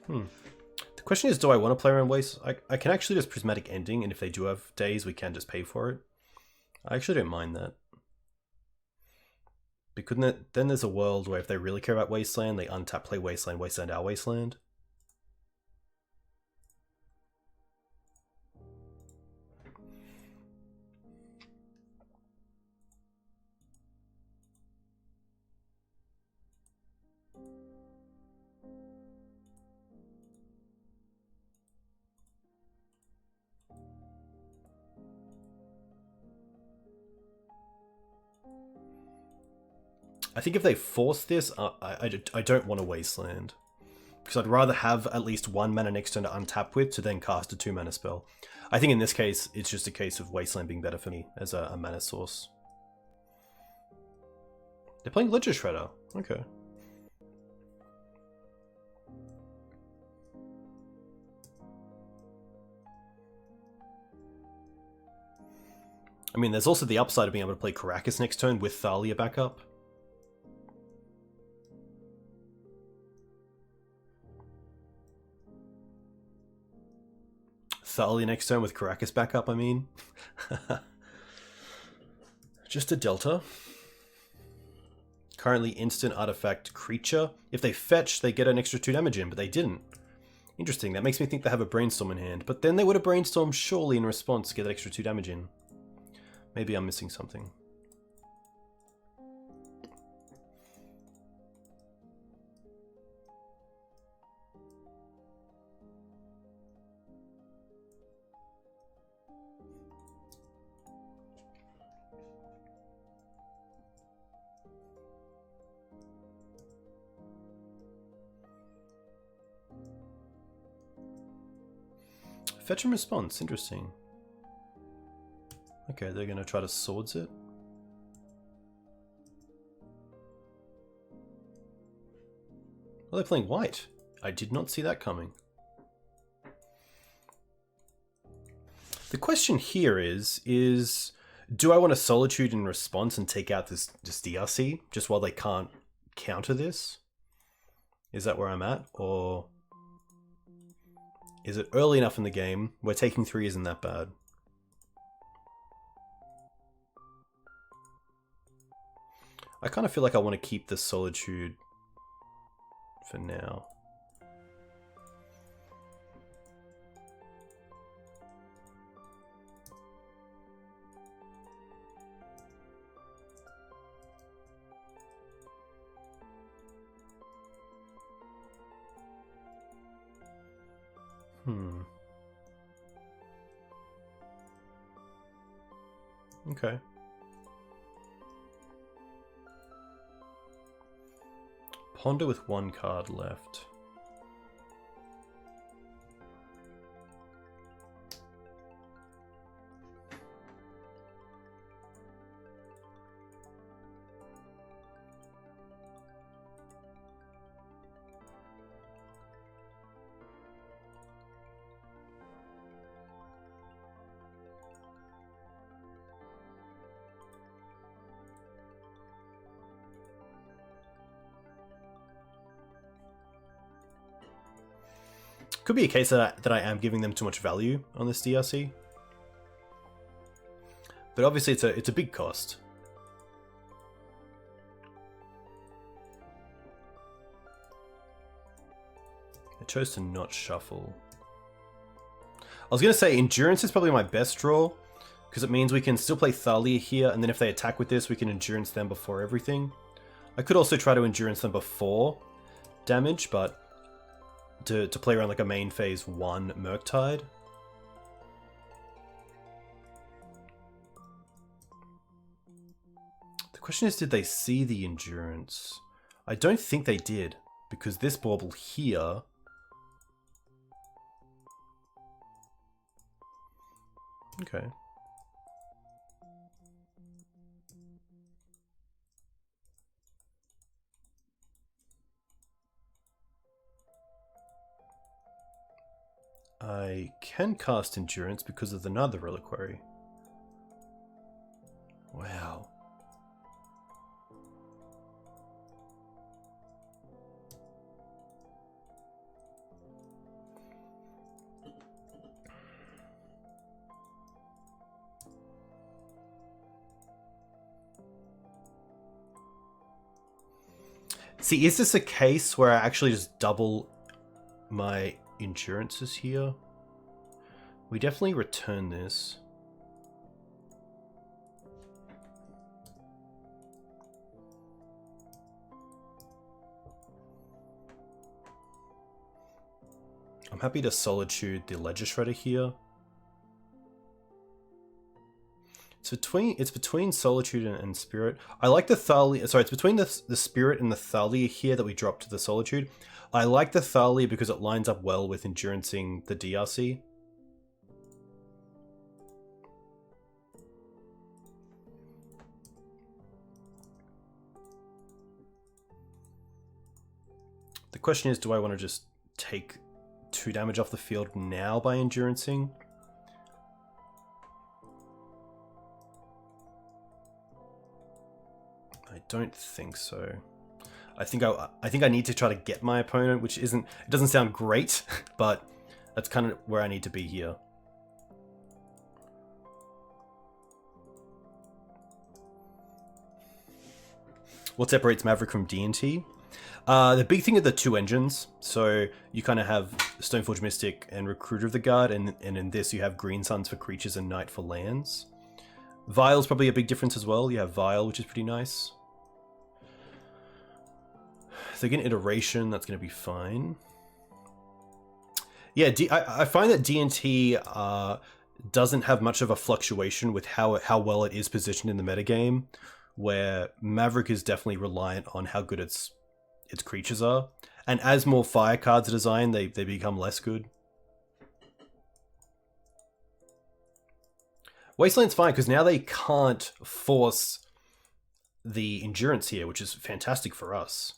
[SPEAKER 1] The question is, do I want to play around waste? I can actually just prismatic ending, and if they do have days, we can just pay for it. I actually don't mind that. Because then there's a world where if they really care about wasteland, they untap, play wasteland, wasteland our wasteland. I think if they force this, I don't want a wasteland. Because I'd rather have at least 1 mana next turn to untap with to then cast a 2 mana spell. I think in this case, it's just a case of wasteland being better for me as a mana source. They're playing Ledger Shredder. Okay. I mean, there's also the upside of being able to play Karakas next turn with Thalia backup. Thalia next turn with Karakas backup, I mean. Just a delta. Currently instant artifact creature. If they fetch, they get an extra 2 damage in, but they didn't. Interesting, that makes me think they have a brainstorm in hand, but then they would have brainstormed surely in response to get that extra 2 damage in. Maybe I'm missing something. Fetch and response, interesting. Okay, they're going to try to swords it. Oh, they're playing white. I did not see that coming. The question here is do I want a Solitude in response and take out this DRC just while they can't counter this? Is that where I'm at? Or is it early enough in the game where taking 3 isn't that bad? I kind of feel like I want to keep the Solitude for now. Okay. Ponder with 1 card left. Could be a case that I am giving them too much value on this DRC. But obviously it's a big cost. I chose to not shuffle. I was going to say Endurance is probably my best draw, because it means we can still play Thalia here, and then if they attack with this, we can Endurance them before everything. I could also try to Endurance them before damage, but to play around like a main phase 1 Murktide. The question is, did they see the Endurance? I don't think they did, because this bauble here... Okay. I can cast Endurance because of another Reliquary. Wow. See, is this a case where I actually just double my Endurances here? We definitely return this. I'm happy to Solitude the Ledger Shredder here. It's between Solitude and Spirit. I like the Thalia. Sorry, it's between the Spirit and the Thalia here that we dropped to the Solitude. I like the Thalia because it lines up well with Endurancing the DRC. The question is, do I want to just take 2 damage off the field now by Endurancing? I don't think so. I think I need to try to get my opponent, which it doesn't sound great, but that's kind of where I need to be here. What separates Maverick from D&T? The big thing are the 2 engines. So you kind of have Stoneforge Mystic and Recruiter of the Guard, and in this you have Green Suns for creatures and Night for lands. Vial's probably a big difference as well. You have Vial, which is pretty nice. If they get an Iteration, that's going to be fine. Yeah, I find that D&T doesn't have much of a fluctuation with how well it is positioned in the metagame, where Maverick is definitely reliant on how good its creatures are. And as more fire cards are designed, they become less good. Wasteland's fine, because now they can't force the Endurance here, which is fantastic for us.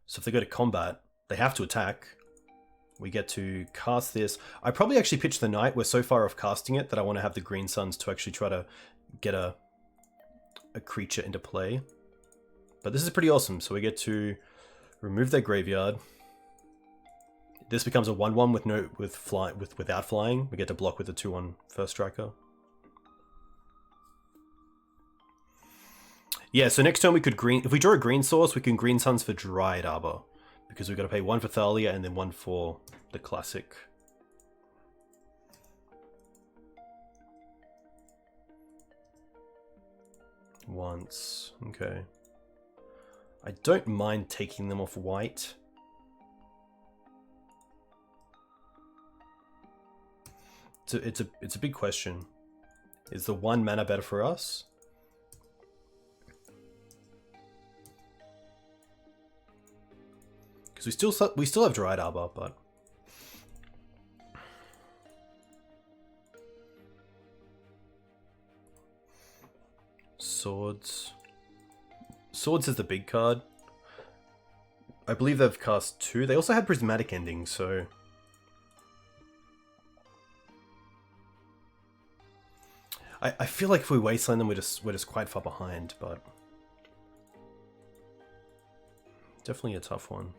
[SPEAKER 1] So if they go to combat, they have to attack. We get to cast this. I probably actually pitch the Knight. We're so far off casting it that I want to have the Green Suns to actually try to get a creature into play. But this is pretty awesome. So we get to remove their graveyard. This becomes a 1/1 without flying. We get to block with the 2/1 first striker. Yeah, so next turn we could green... If we draw a green source, we can Green Suns for Dryad Arbor. Because we've got to pay 1 for Thalia and then 1 for the classic. Once. Okay. I don't mind taking them off white. It's a big question. Is the 1 mana better for us? Because we still have Dryad Arbor, but Swords. Swords is the big card. I believe they've cast 2. They also had Prismatic Ending, so I feel like if we wasteland them, we're just quite far behind, but definitely a tough one.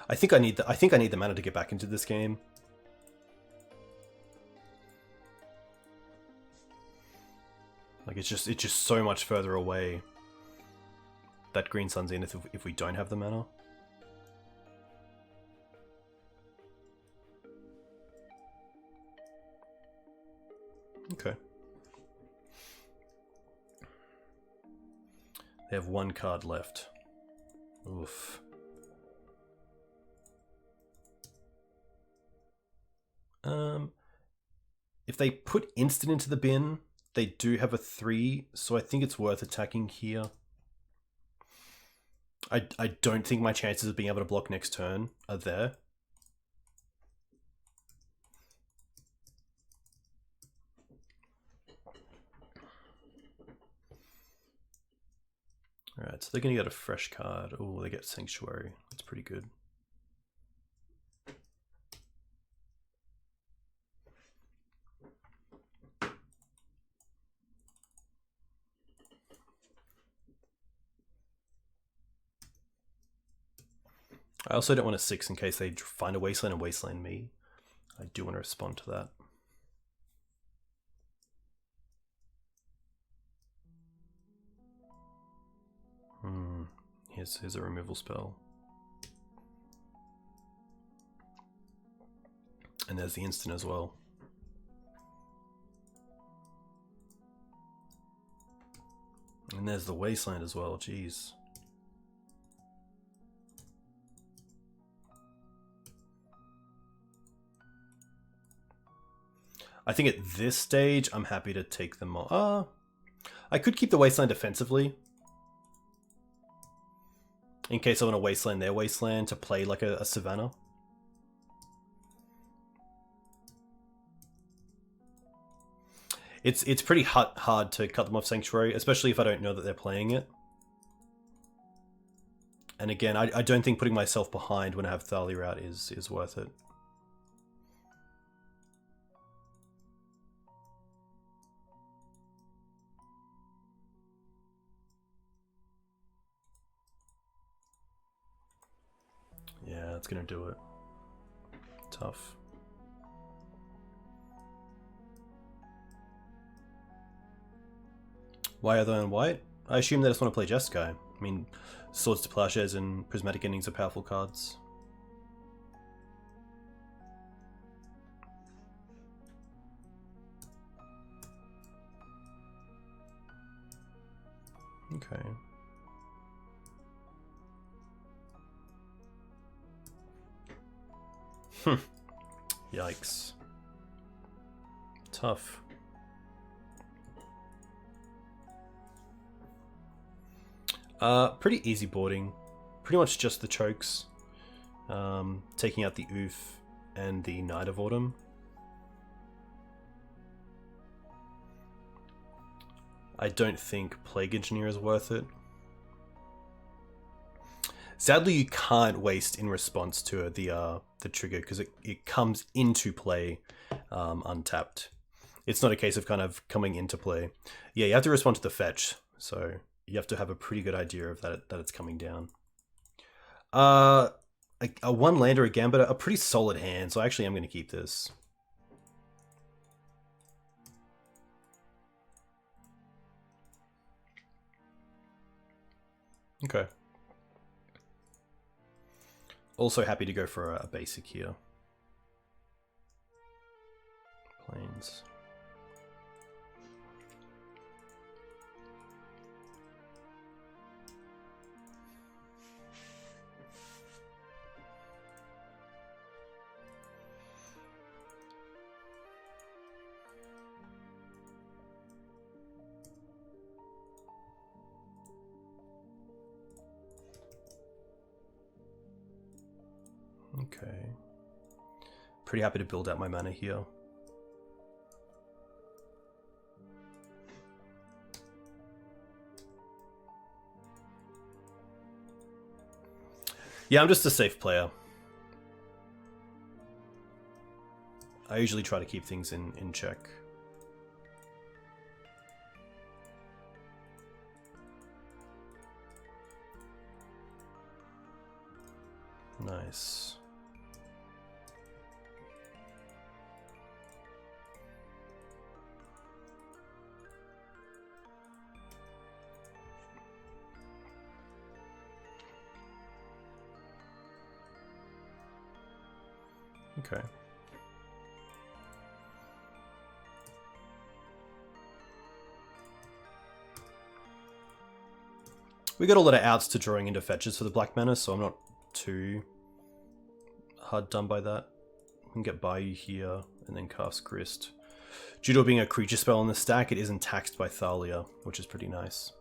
[SPEAKER 1] I think I need the mana to get back into this game. Like it's just so much further away. That Green Sun Zenith if we don't have the mana. Okay. They have one card left. Oof. If they put instant into the bin, they do have a 3, so I think it's worth attacking here. I don't think my chances of being able to block next turn are there. Alright, so they're going to get a fresh card. Oh, they get Sanctuary. That's pretty good. I also don't want a 6 in case they find a Wasteland and Wasteland me. I do want to respond to that. Here's a removal spell. And there's the instant as well. And there's the Wasteland as well, jeez. I think at this stage, I'm happy to take them all. I could keep the Wasteland defensively. In case I want to Wasteland their Wasteland to play like a Savannah. It's pretty hard to cut them off Sanctuary, especially if I don't know that they're playing it. And again, I don't think putting myself behind when I have Thalia out is worth it. Yeah, that's gonna do it. Tough. Why are they on white? I assume they just want to play Jeskai. I mean, Swords to Plowshares and Prismatic Endings are powerful cards. Okay. Yikes. Tough. Pretty easy boarding. Pretty much just the chokes. Taking out the Oof and the Night of Autumn. I don't think Plague Engineer is worth it. Sadly, you can't waste in response to the trigger because it comes into play untapped. It's not a case of kind of coming into play. Yeah, you have to respond to the fetch, so you have to have a pretty good idea of that it's coming down. A one lander again, but a pretty solid hand, so actually I'm going to keep this. Okay. Also happy to go for a basic here. Plains. Okay. Pretty happy to build out my mana here. Yeah, I'm just a safe player. I usually try to keep things in check. Nice. nice. Okay. We got a lot of outs to drawing into fetches for the black mana, so I'm not too hard done by that. We can get Bayou here and then cast Grist. Due to it being a creature spell in the stack, it isn't taxed by Thalia, which is pretty nice.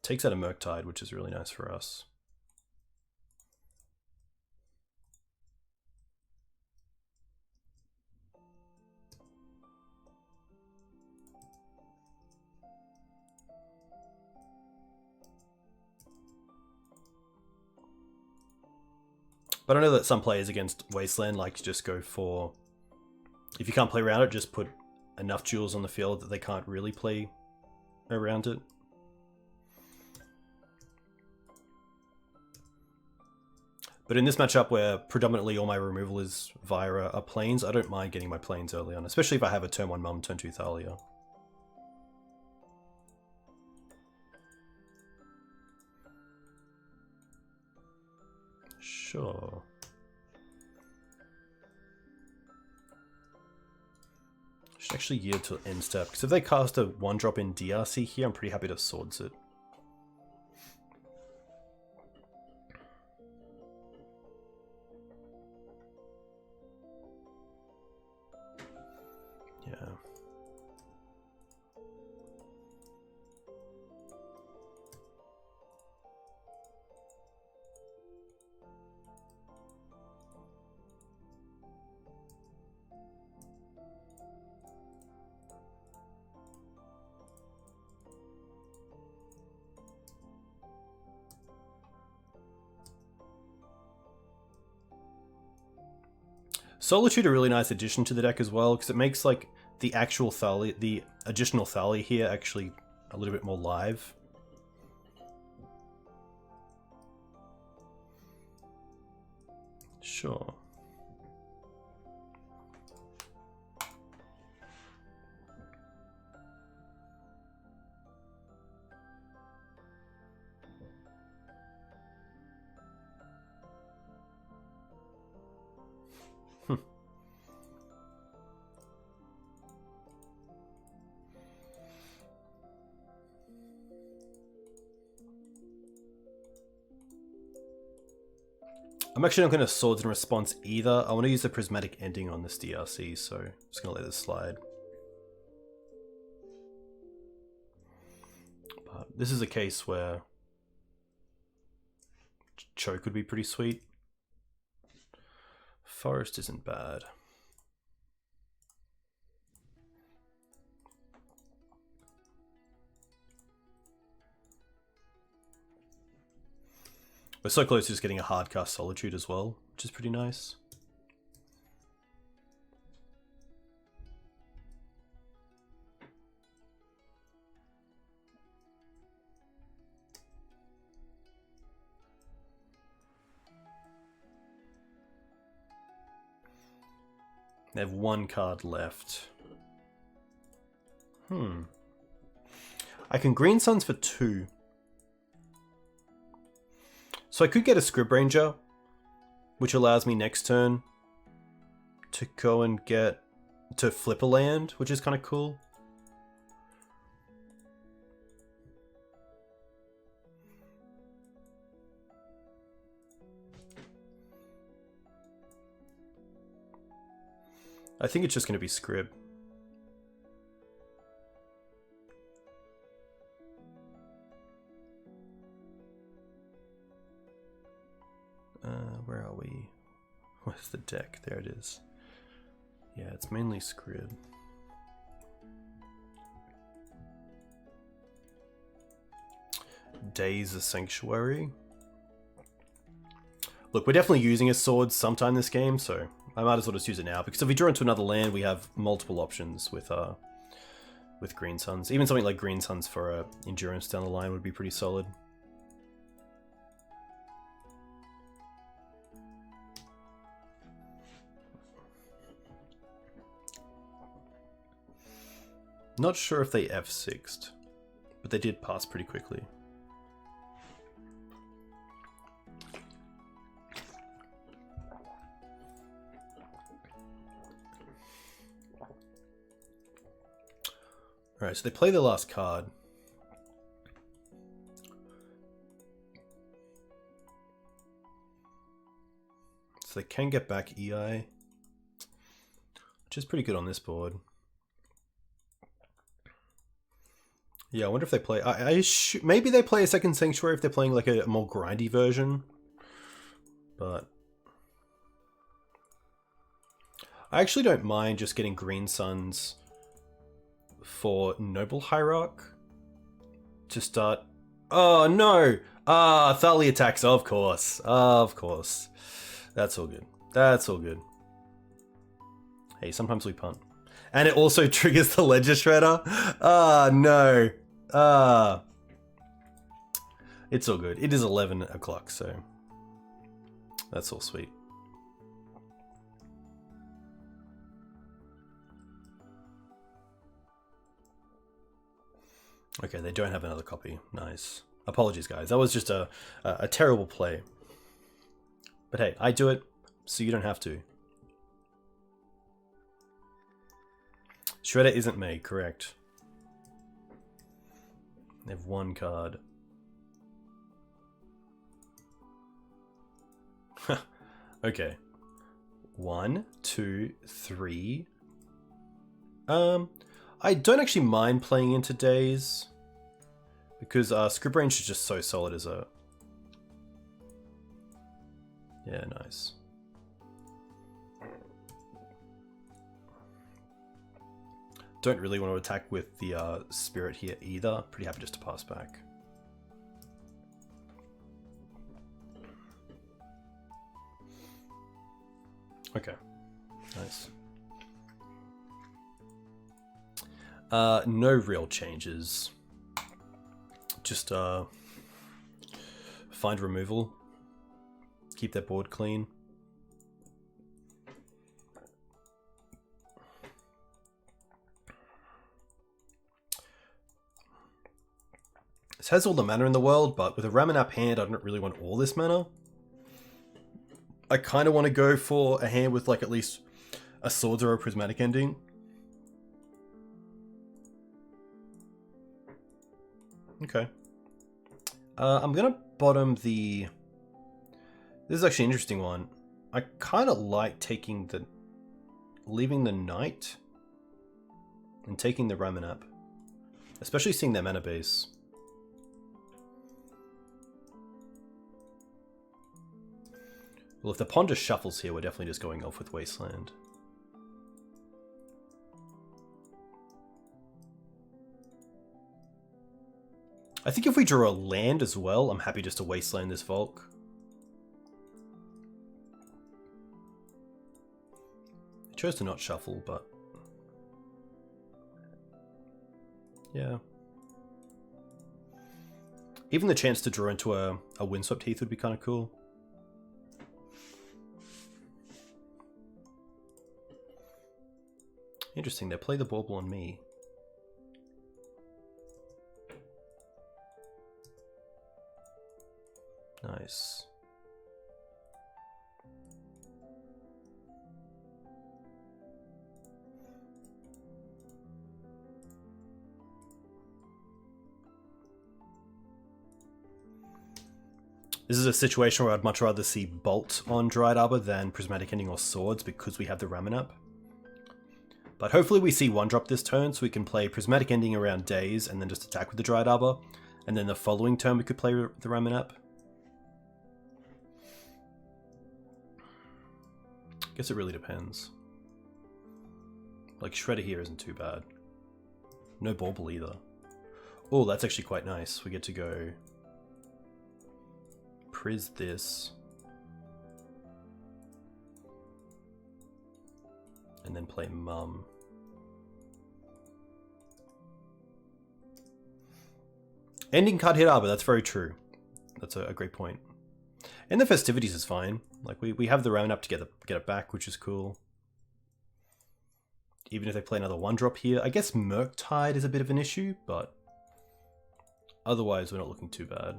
[SPEAKER 1] Takes out a Murktide, which is really nice for us. But I know that some players against Wasteland like to just go for, if you can't play around it, just put enough jewels on the field that they can't really play around it. But in this matchup where predominantly all my removal is via a plains, I don't mind getting my plains early on, especially if I have a turn 1 Mum, turn 2 Thalia. Sure. Should actually yield to end step, because if they cast a 1-drop in DRC here, I'm pretty happy to swords it. Yeah. Solitude a really nice addition to the deck as well, because it makes like the actual Thalia, the additional Thalia here actually a little bit more live. Sure. I'm actually not going to swords in response either. I want to use the prismatic ending on this DRC, so I'm just going to let this slide. But this is a case where choke would be pretty sweet. Forest isn't bad. We're so close to just getting a hard cast Solitude as well, which is pretty nice. They have 1 card left. I can Green Suns for 2. So I could get a Scrib Ranger, which allows me next turn to go and to flip a land, which is kind of cool. I think it's just going to be Scrib. Where are we? Where's the deck? There it is. Yeah, it's mainly Scrib. Daze the Sanctuary. Look, we're definitely using a sword sometime this game, so I might as well just use it now, because if we draw into another land, we have multiple options with with Green Suns. Even something like Green Suns for endurance down the line would be pretty solid. Not sure if they F6'd, but they did pass pretty quickly. Alright, so they play the last card. So they can get back EI, which is pretty good on this board. Yeah, I wonder if they play... maybe they play a second Sanctuary if they're playing like a more grindy version. But... I actually don't mind just getting Green Suns for Noble Hierarch to start... Oh, no! Ah, Thalia attacks, of course. Of course. That's all good. That's all good. Hey, sometimes we punt. And it also triggers the Ledger Shredder. Ah, no. Ah. It's all good. It is 11 o'clock, so that's all sweet. Okay, they don't have another copy. Nice. Apologies, guys. That was just a terrible play. But hey, I do it, so you don't have to. Shredder isn't made, correct. They have one card. Okay. 1, 2, 3. I don't actually mind playing into Days because script range is just so solid as a... Yeah, nice. Don't really want to attack with the Spirit here either. Pretty happy just to pass back. Okay, nice. No real changes. Just find removal. Keep their board clean. This has all the mana in the world, but with a Ramanap hand, I don't really want all this mana. I kind of want to go for a hand with like at least a Swords or a Prismatic Ending. Okay. I'm gonna bottom the... This is actually an interesting one. I kind of like taking the... leaving the Knight and taking the Ramanap. Especially seeing their mana base. Well, if the Pond just shuffles here, we're definitely just going off with Wasteland. I think if we draw a land as well, I'm happy just to Wasteland this Volk. I chose to not shuffle, but... yeah. Even the chance to draw into a Windswept Heath would be kind of cool. Interesting, they play the Bauble on me. Nice. This is a situation where I'd much rather see Bolt on Dried Arbor than Prismatic Ending or Swords because we have the Ramanap. But hopefully we see 1-drop this turn so we can play Prismatic Ending around Days and then just attack with the Dried Arbor. And then the following turn we could play the Ramanap. Guess it really depends. Like Shredder here isn't too bad. No Bauble either. Oh, that's actually quite nice. We get to go Priz this. And then play Mum. Ending card hit arbor, that's very true. That's a great point. And the festivities is fine. Like we have the round up to get it back, which is cool. Even if they play another 1-drop here. I guess Murktide is a bit of an issue, but otherwise we're not looking too bad.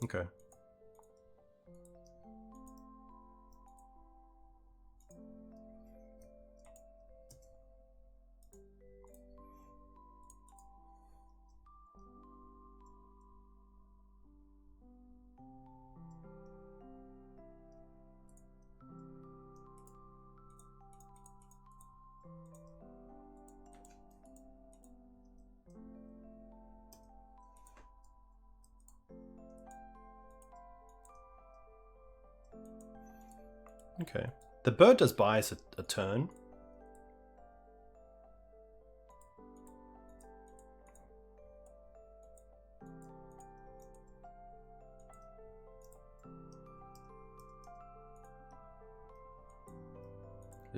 [SPEAKER 1] Okay. Okay. The bird does buy us a turn.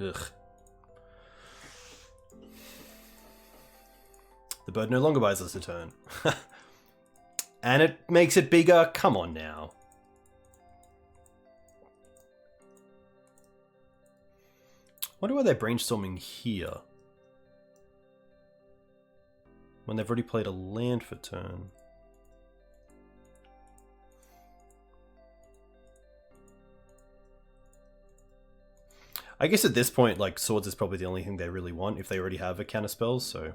[SPEAKER 1] Ugh. The bird no longer buys us a turn. And it makes it bigger. Come on now. Wonder why they're brainstorming here. When they've already played a land for turn. I guess at this point, like, swords is probably the only thing they really want if they already have a counter spell, so...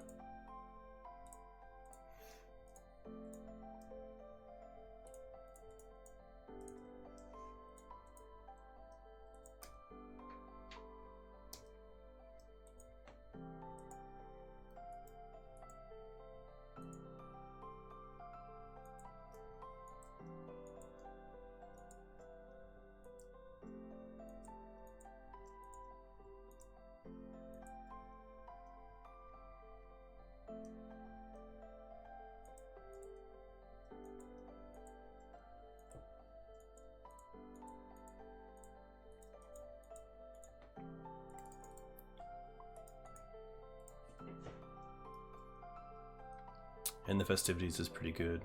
[SPEAKER 1] And the festivities is pretty good.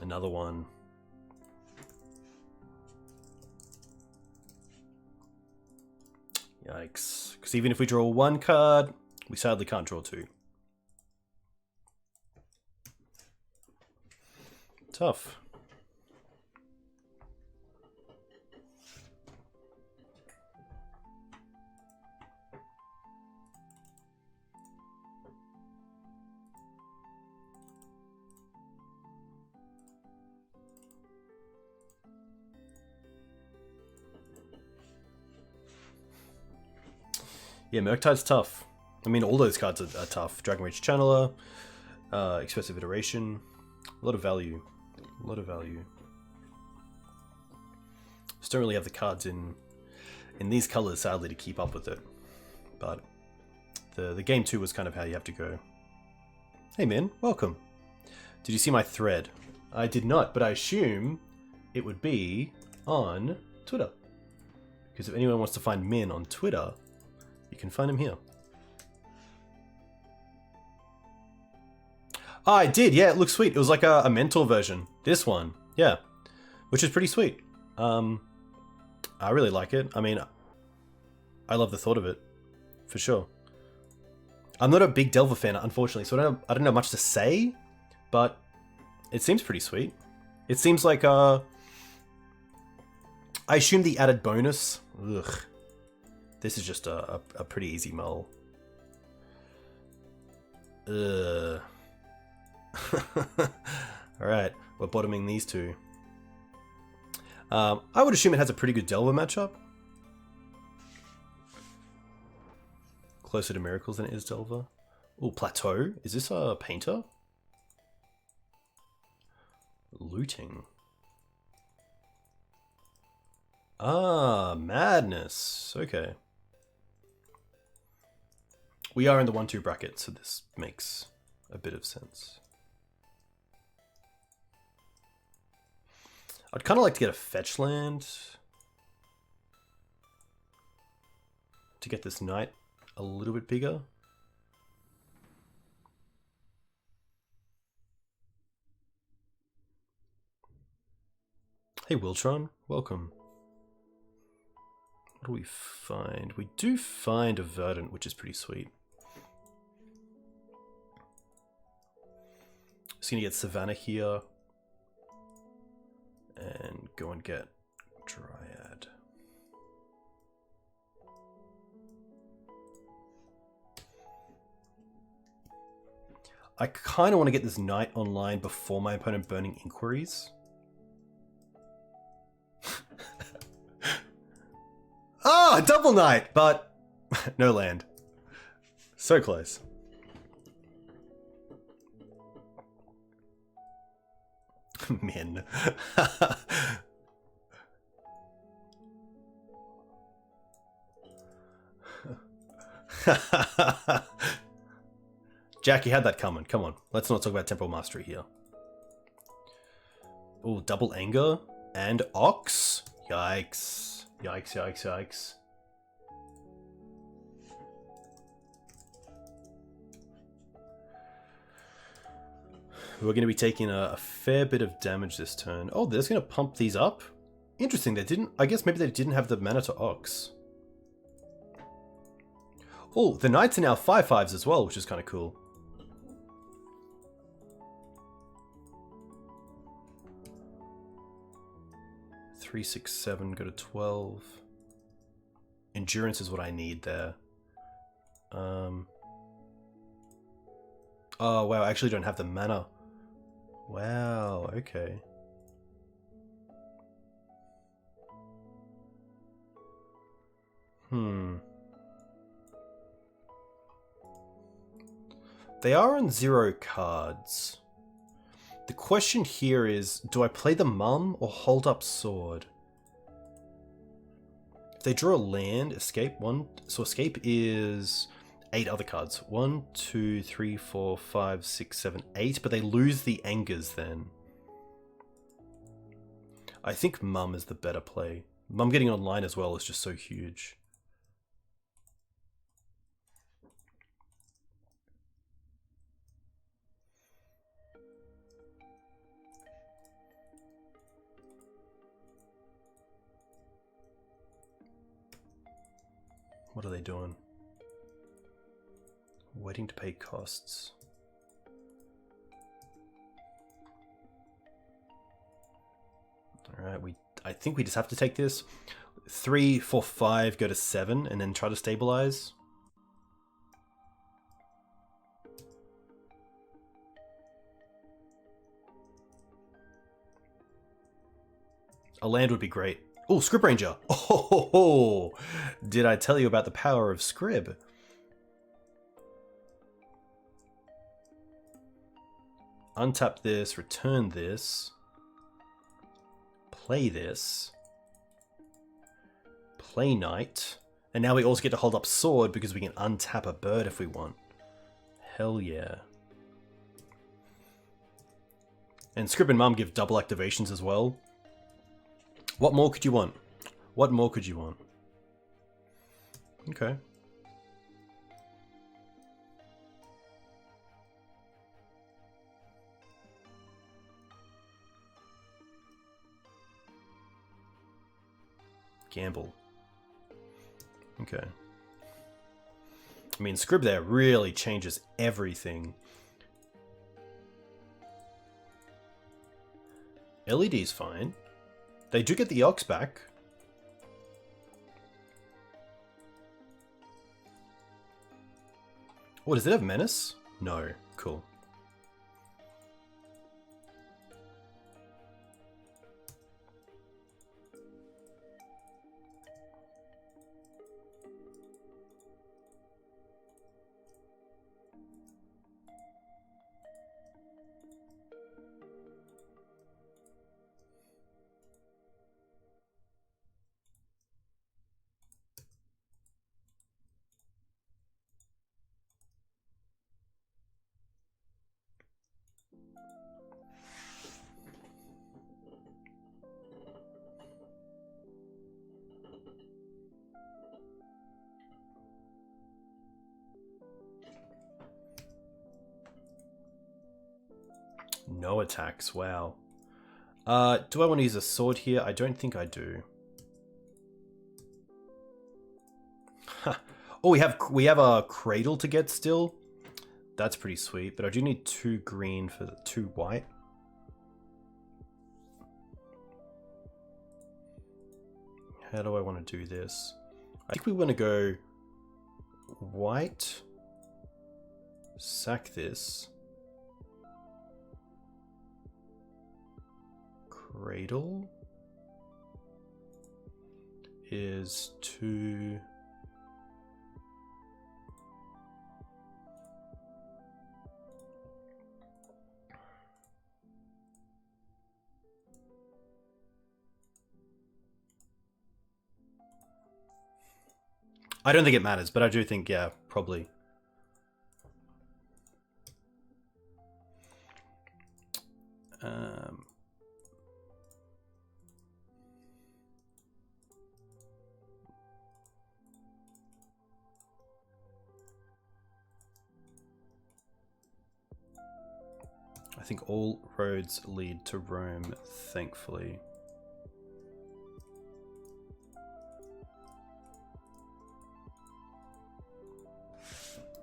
[SPEAKER 1] Another one. Yikes. Because even if we draw one card, we sadly can't draw two. Tough. Yeah, Murktide's tough. I mean, all those cards are tough. Dragon Rage Channeler, Expressive Iteration, a lot of value. A lot of value. Just don't really have the cards in these colors, sadly, to keep up with it. But the game 2 was kind of how you have to go. Hey man, welcome. Did you see my thread? I did not, but I assume it would be on Twitter. Because if anyone wants to find Min on Twitter, you can find him here. Oh, I did, yeah, it looks sweet. It was like a mentor version. This one, yeah. Which is pretty sweet. I really like it. I mean, I love the thought of it, for sure. I'm not a big Delver fan, unfortunately, so I don't know much to say, but it seems pretty sweet. It seems like, I assume the added bonus, ugh. This is just a pretty easy mull. Ugh. Alright, we're bottoming these two. I would assume it has a pretty good Delver matchup. Closer to Miracles than it is Delver. Oh, Plateau. Is this a Painter? Looting. Ah, Madness. Okay. We are in the 1-2 bracket, so this makes a bit of sense. I'd kind of like to get a fetch land to get this knight a little bit bigger. Hey Wiltron, welcome. What do we find? We do find a Verdant, which is pretty sweet. Just gonna get Savannah here. And go and get Dryad. I kind of want to get this knight online before my opponent burning inquiries. Ah, double knight, but no land. So close. Min. Jack, you had that coming. Come on. Let's not talk about Temporal Mastery here. Oh, double anger and Ox. Yikes. Yikes, yikes, yikes. We're going to be taking a fair bit of damage this turn. Oh, they're just going to pump these up? Interesting, they didn't... I guess maybe they didn't have the mana to Ox. Oh, the Knights are now 5/5s as well, which is kind of cool. Three, 6, 7, go to 12. Endurance is what I need there. Oh, wow, I actually don't have the mana. Wow, okay. They are on 0 cards. The question here is, do I play the Mum or hold up Sword? If they draw a land, escape 1. So escape is 8 other cards. 1, 2, 3, 4, 5, 6, 7, 8. But they lose the Angers then. I think Mum is the better play. Mum getting online as well is just so huge. What are they doing? Waiting to pay costs. Alright, I think we just have to take this. 3, 4, 5, go to 7, and then try to stabilize. A land would be great. Oh, Scrib Ranger! Oh, did I tell you about the power of Scrib? Untap this, return this, play this, play Knight, and now we also get to hold up Sword because we can untap a bird if we want. Hell yeah. And Scrib and Mum give double activations as well. What more could you want? What more could you want? Okay. Gamble. Okay. I mean, Scrib there really changes everything. LED's fine. They do get the Ox back. Oh, does it have Menace? No. Cool. no attacks. Wow. Do I want to use a sword here? I don't think I do. Oh, we have a cradle to get still. That's pretty sweet, but I do need 2 green for the 2 white. How do I want to do this? I think we want to go white, sack this, cradle is 2. I don't think it matters, but I do think, yeah, probably. I think all roads lead to Rome, thankfully.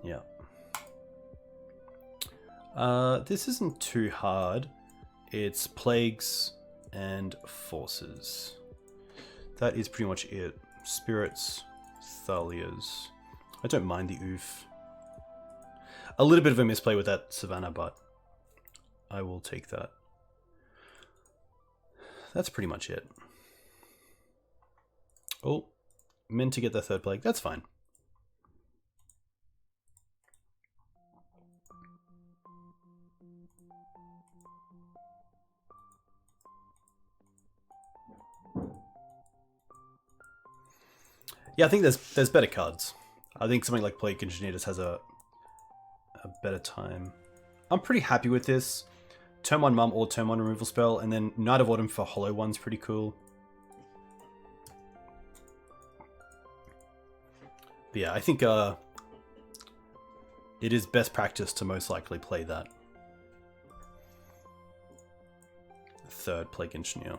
[SPEAKER 1] Yeah. This isn't too hard. It's plagues and forces. That is pretty much it. Spirits, Thalias. I don't mind the oof. A little bit of a misplay with that Savannah, but I will take that. That's pretty much it. Oh, meant to get the 3rd plague. That's fine. Yeah, I think there's better cards. I think something like Plague Engineer just has a better time. I'm pretty happy with this. Turn 1 Mum or turn 1 removal spell, and then Night of Autumn for Hollow One's pretty cool. But yeah, I think it is best practice to most likely play that 3rd Plague Engineer.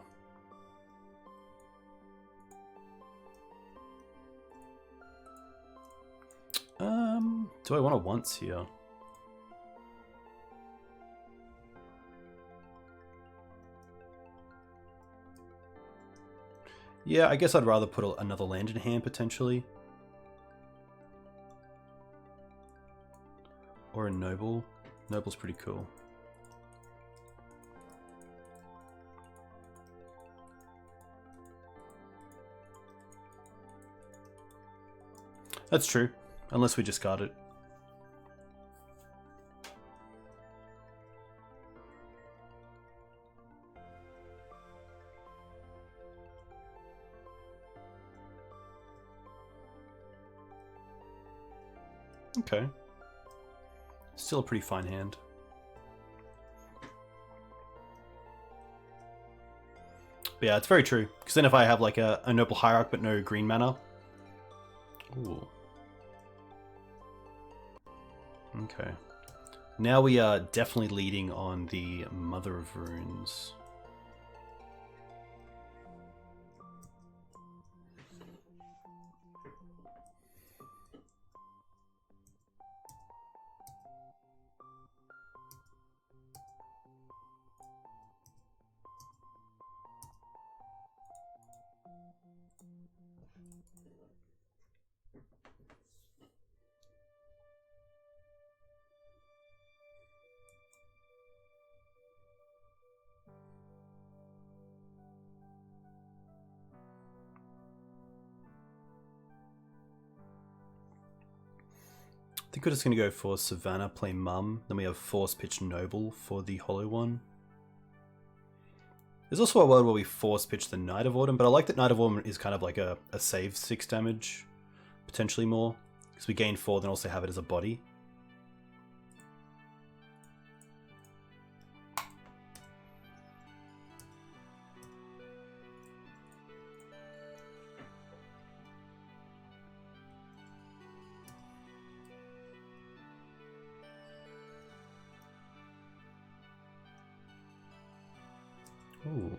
[SPEAKER 1] Do I want a once here? Yeah, I guess I'd rather put another land in hand, potentially. Or a Noble. Noble's pretty cool. That's true, unless we discard it. Okay. Still a pretty fine hand. But yeah, it's very true. Because then if I have like a Noble Hierarch but no green mana. Ooh. Okay. Now we are definitely leading on the Mother of Runes. I think we're just going to go for Savannah, play Mum. Then we have Force Pitch Noble for the Hollow One. There's also a world where we Force Pitch the Night of Autumn, but I like that Night of Autumn is kind of like a save 6 damage. Potentially more. Because we gain 4, then also have it as a body. Ooh.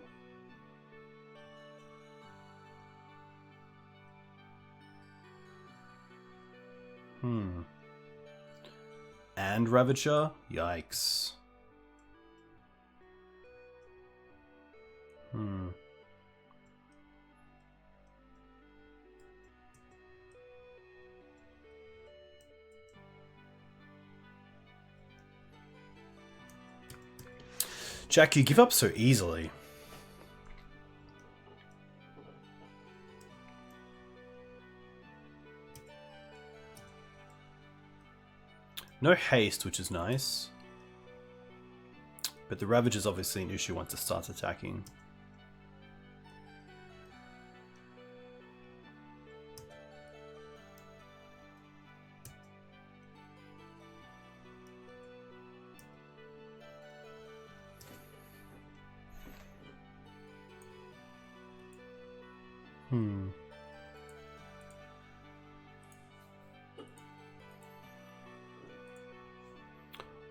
[SPEAKER 1] And Ravager? Yikes. Jack, you give up so easily. No haste, which is nice. But the Ravage is obviously an issue once it starts attacking.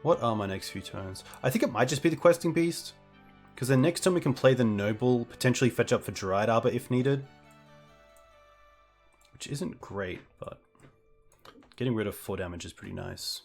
[SPEAKER 1] What are my next few turns? I think it might just be the Questing Beast. Because then next turn we can play the Noble, potentially fetch up for Dryad Arbor if needed. Which isn't great, but getting rid of 4 damage is pretty nice.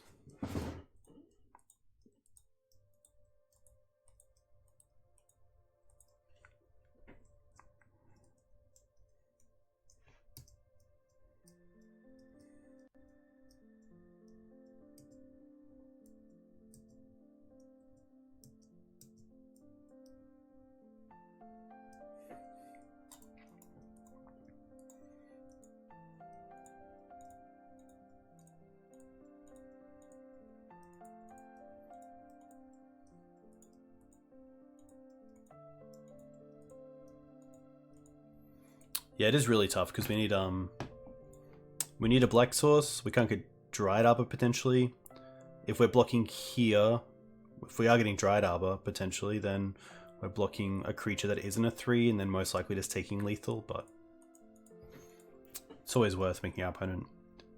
[SPEAKER 1] Yeah, it is really tough because we need a black source. We can't get Dryad Arbor potentially. If we're blocking here, if we are getting Dryad Arbor potentially, then we're blocking a creature that isn't a 3 and then most likely just taking lethal, but it's always worth making our opponent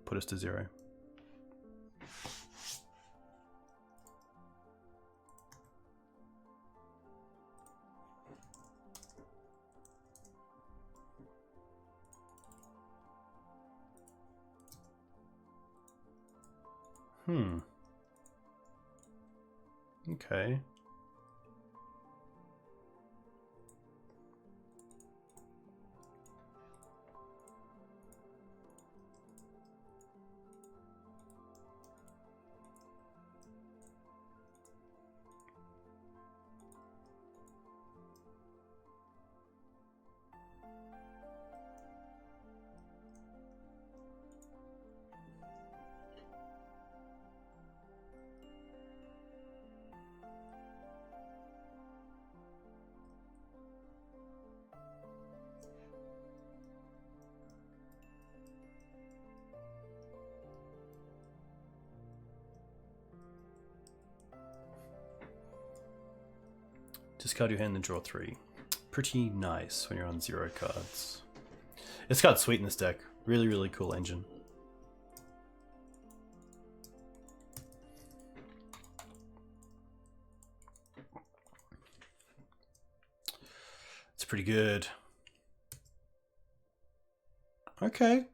[SPEAKER 1] put us to 0. Okay. Discard your hand and draw 3. Pretty nice when you're on 0 cards. This card's sweet in this deck. Really, really cool engine. It's pretty good. Okay.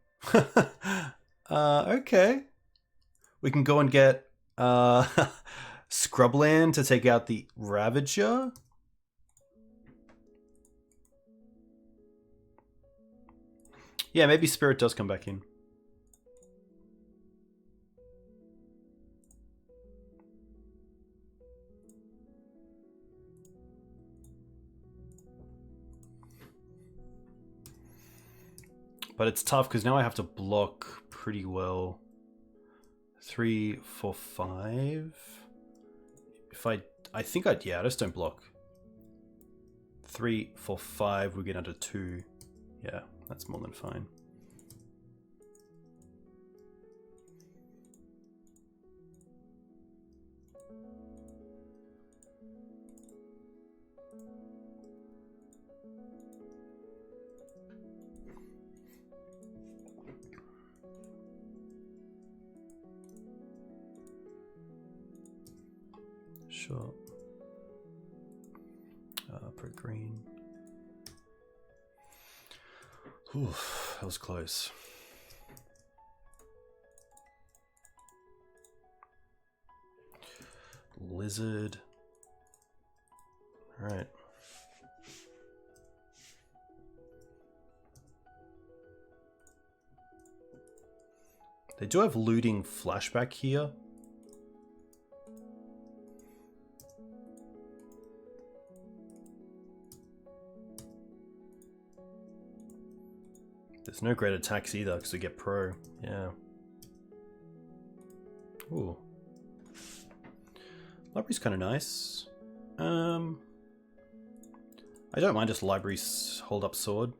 [SPEAKER 1] Okay. We can go and get Scrubland to take out the Ravager. Yeah, maybe Spirit does come back in. But it's tough because now I have to block pretty well. 3, 4, 5. If I think I just don't block. 3, 4, 5. We get under 2. Yeah, that's more than fine. Sure. Separate green. Oof, that was close. Lizard. All right. They do have looting flashback here. There's no great attacks either because we get pro. Yeah. Ooh. Library's kind of nice. I don't mind just libraries hold up sword.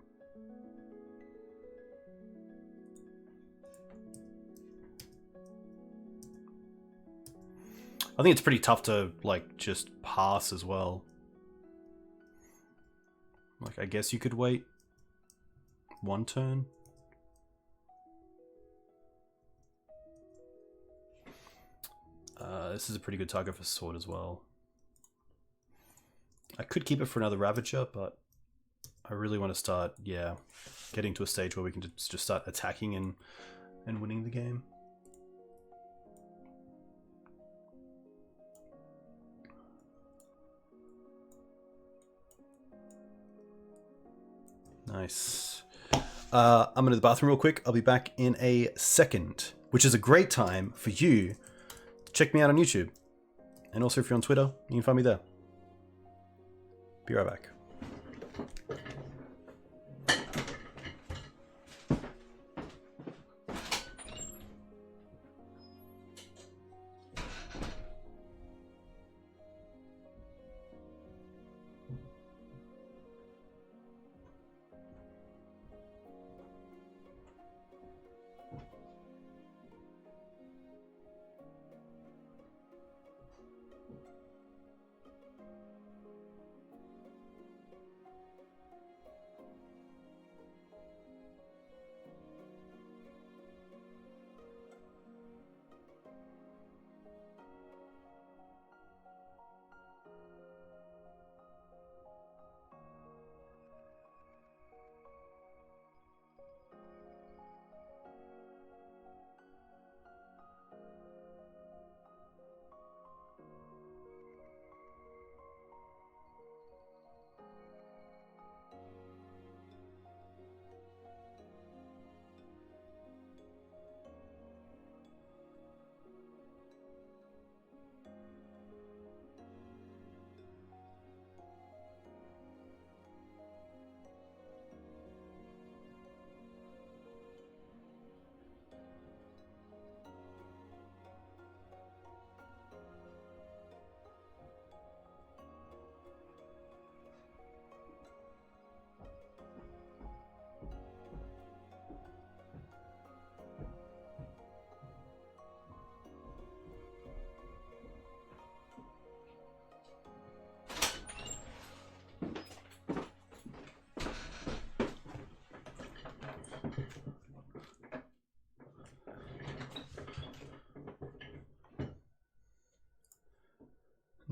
[SPEAKER 1] I think it's pretty tough to like just pass as well. Like I guess you could wait one turn. This is a pretty good target for sword as well. I could keep it for another Ravager, but I really want to start, yeah, getting to a stage where we can just start attacking and winning the game. Nice. I'm going to the bathroom real quick. I'll be back in a second, which is a great time for you to check me out on YouTube. And also if you're on Twitter, you can find me there. Be right back.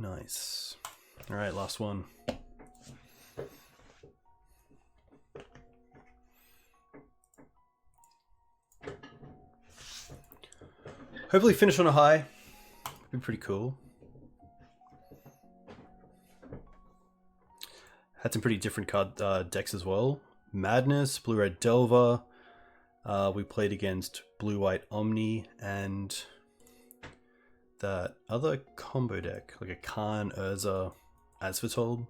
[SPEAKER 1] Nice. All right, last one. Hopefully finish on a high. Would be pretty cool. Had some pretty different card decks as well. Madness, Blue-Red Delver. We played against Blue-White Omni and that other combo deck, like a Khan, Urza, Asphatold.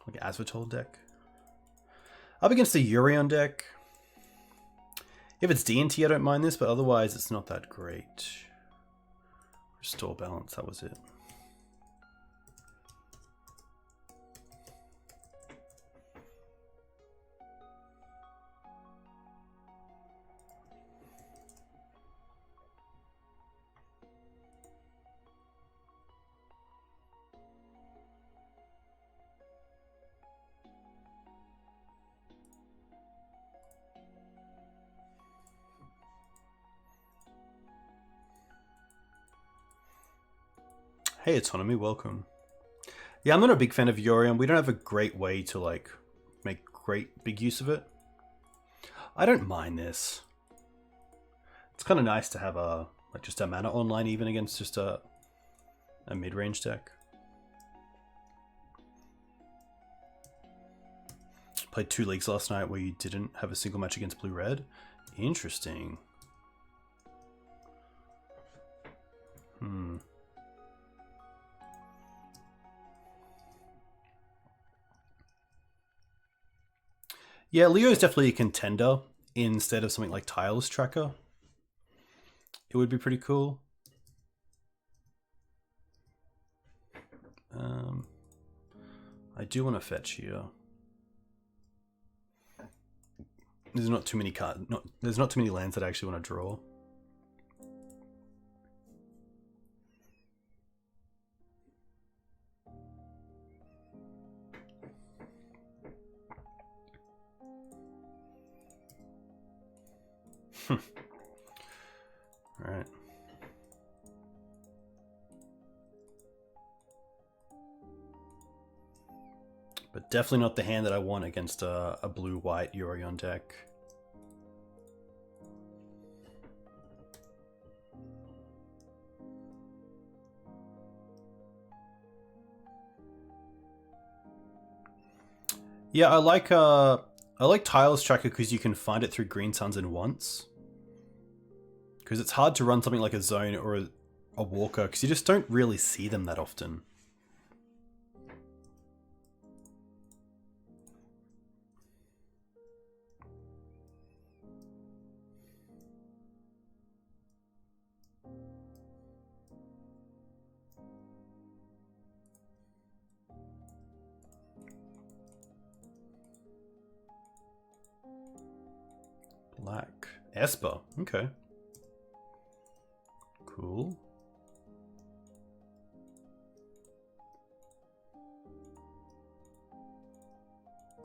[SPEAKER 1] Like an Asphatold deck. Up against the Urion deck. If it's D&T, I don't mind this, but otherwise it's not that great. Restore balance, that was it. Hey Autonomy, welcome. Yeah, I'm not a big fan of Yorion. We don't have a great way to like make great big use of it. I don't mind this. It's kind of nice to have a like just a mana online even against just a mid-range deck. Played 2 leagues last night where you didn't have a single match against blue-red. Interesting. Yeah, Leo is definitely a contender instead of something like Tireless Tracker. It would be pretty cool. I do want to fetch here. There's not too many there's not too many lands that I actually want to draw. All right. But definitely not the hand that I want against a blue-white Yorion deck. Yeah, I like Tireless Tracker because you can find it through Green Suns in once. Because it's hard to run something like a Zone or a Walker because you just don't really see them that often. Black. Esper. Okay. Cool.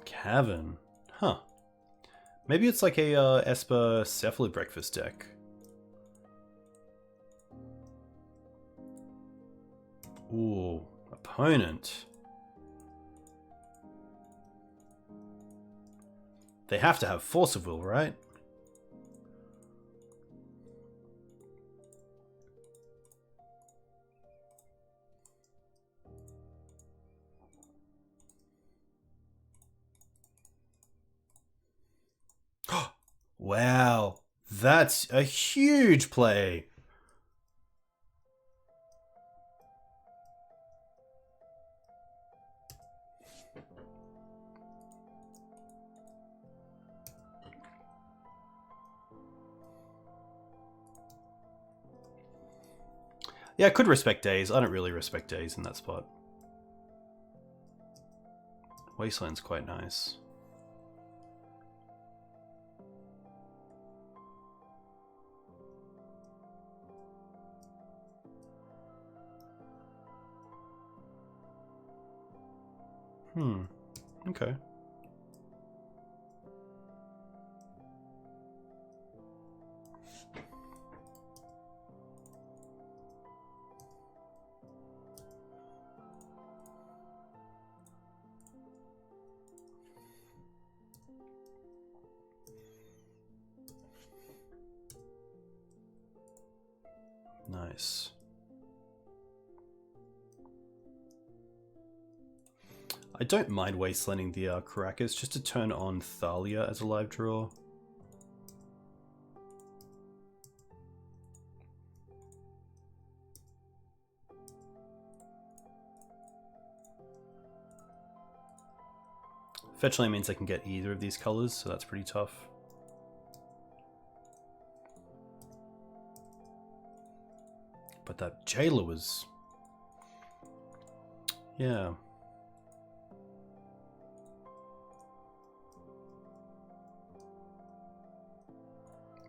[SPEAKER 1] Cavern. Huh. Maybe it's like a Esper Cephalid Breakfast deck. Ooh. Opponent. They have to have Force of Will, right? Wow, that's a huge play. Yeah, I could respect Days. I don't really respect Days in that spot. Wasteland's quite nice. Okay. Nice. I don't mind wastelanding the Caracas just to turn on Thalia as a live draw. Fetch land means I can get either of these colors, so that's pretty tough. But that Jailer was... yeah.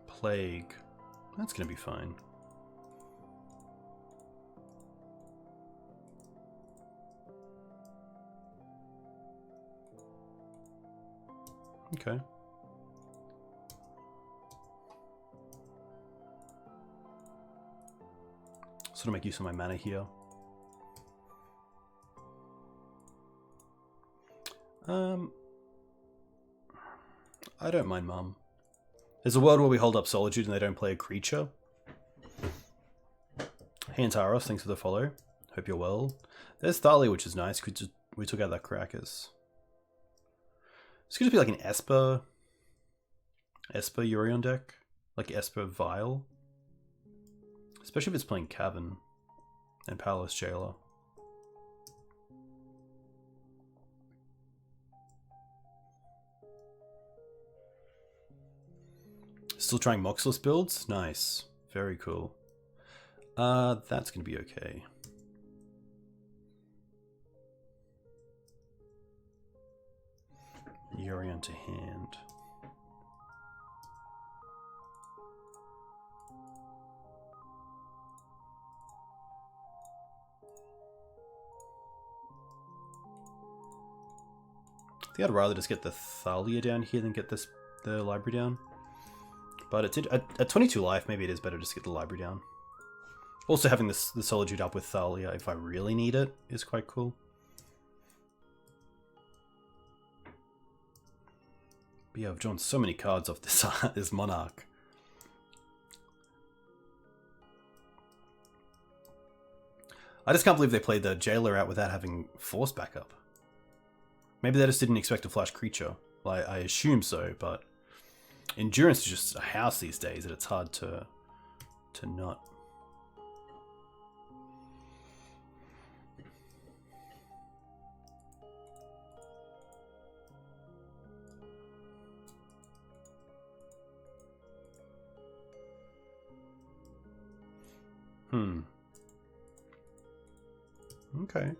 [SPEAKER 1] Plague. That's gonna be fine. Okay. Sort of make use of my mana here. I don't mind, Mum. There's a world where we hold up Solitude and they don't play a creature. Hey Antaros, thanks for the follow. Hope you're well. There's Thalia, which is nice. We took out that Krakers. It's going to be like an Esper Yorion deck. Like Esper Vial. Especially if it's playing Cavern and Powerless Jailer. Still trying Moxless builds? Nice. Very cool. That's going to be okay. Yorion to hand. I think I'd rather just get the Thalia down here than get the library down. But it did at 22 life, maybe it is better just to get the library down. Also having the Solitude up with Thalia if I really need it is quite cool. But yeah, I've drawn so many cards off this this Monarch. I just can't believe they played the Jailer out without having Force backup. Maybe they just didn't expect a flash creature. Well, I assume so, but Endurance is just a house these days that it's hard to not. Okay.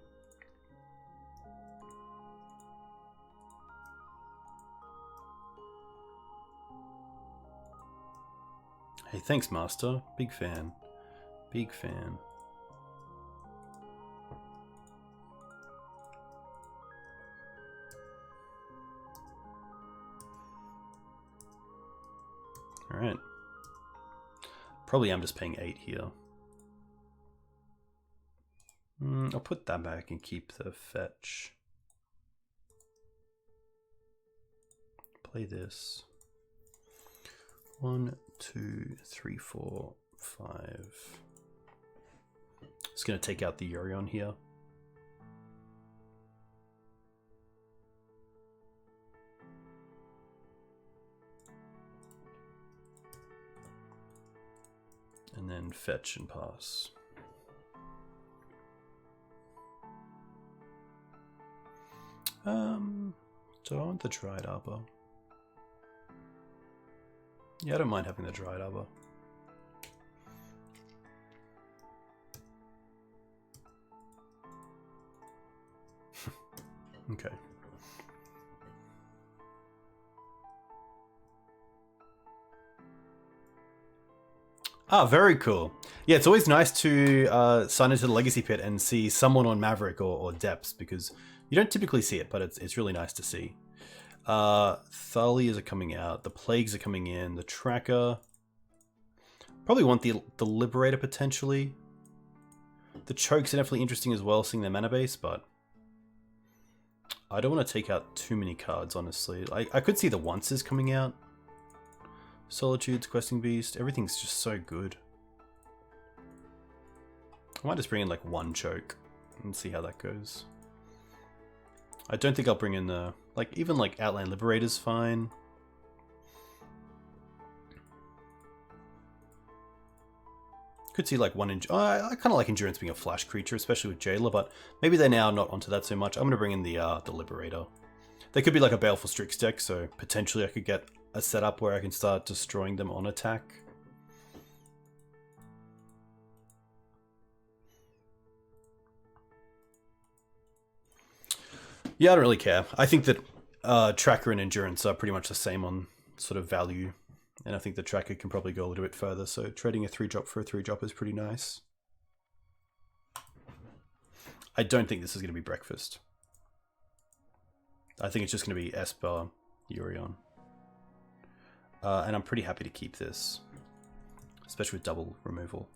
[SPEAKER 1] Hey, thanks, Master. Big fan. Big fan. Alright. Probably I'm just paying 8 here. I'll put that back and keep the fetch. Play this. 1, 2, 3, 4, 5. Just gonna take out the Yorion here. And then fetch and pass. Do I want the Dried Arbor? Yeah, I don't mind having the Dried Arbor. Okay. Ah, very cool. Yeah, it's always nice to sign into the Legacy Pit and see someone on Maverick or Depths, because you don't typically see it, but it's really nice to see. Thalias are coming out, the Plagues are coming in, the Tracker. Probably want the Liberator potentially. The Chokes are definitely interesting as well, seeing their mana base, but I don't want to take out too many cards, honestly. I could see the Onces coming out. Solitudes, Questing Beast, everything's just so good. I might just bring in like one Choke and see how that goes. I don't think I'll bring in the, like, even like Outland Liberator's fine. Could see like one, I kind of like Endurance being a flash creature, especially with Jailer, but maybe they're now not onto that so much. I'm going to bring in the Liberator. They could be like a Baleful Strix deck, so potentially I could get a setup where I can start destroying them on attack. Yeah, I don't really care. I think that Tracker and Endurance are pretty much the same on sort of value. And I think the Tracker can probably go a little bit further. So trading a 3-drop for a 3-drop is pretty nice. I don't think this is going to be Breakfast. I think it's just going to be Esper, Yorion. And I'm pretty happy to keep this. Especially with double removal.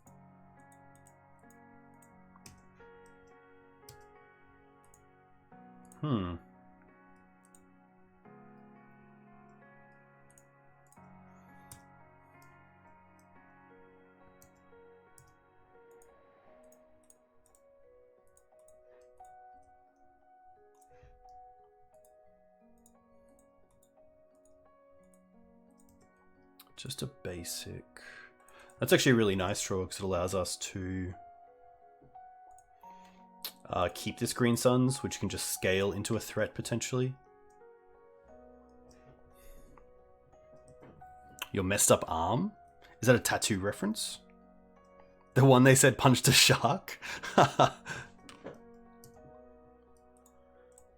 [SPEAKER 1] Just a basic. That's actually a really nice draw because it allows us to keep this Green Suns, which can just scale into a threat potentially. Your messed up arm? Is that a tattoo reference? The one they said punched a shark?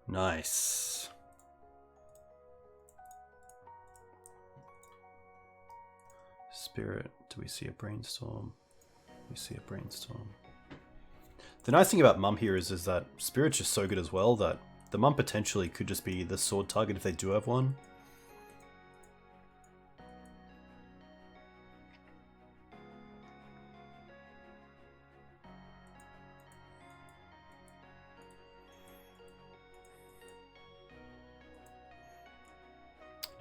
[SPEAKER 1] Nice. Spirit. Do we see a brainstorm? We see a brainstorm. The nice thing about Mum here is that Spirit's just so good as well that the Mum potentially could just be the sword target if they do have one.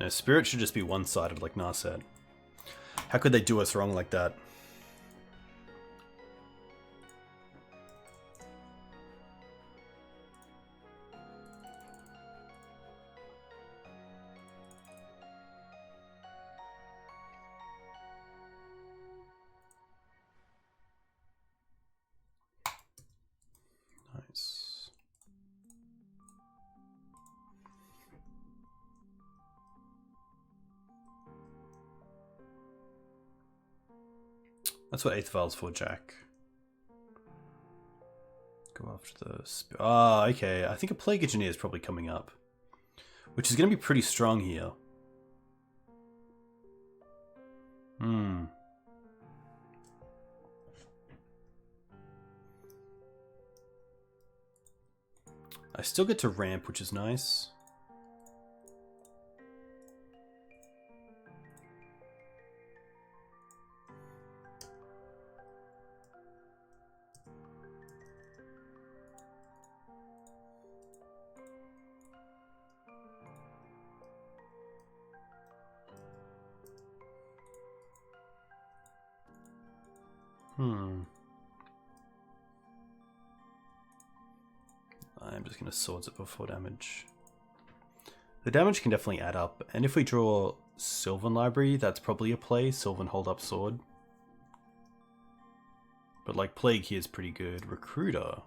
[SPEAKER 1] No, Spirit should just be one-sided like Nar said. How could they do us wrong like that? Nice. That's what 8th Vial's for, Jack. Go after the... Ah, okay. I think a Plague Engineer is probably coming up. Which is going to be pretty strong here. I still get to ramp, which is nice. I'm just going to swords it before damage. The damage can definitely add up, and if we draw Sylvan Library, that's probably a play. Sylvan hold up sword. But like Plague here is pretty good. Recruiter.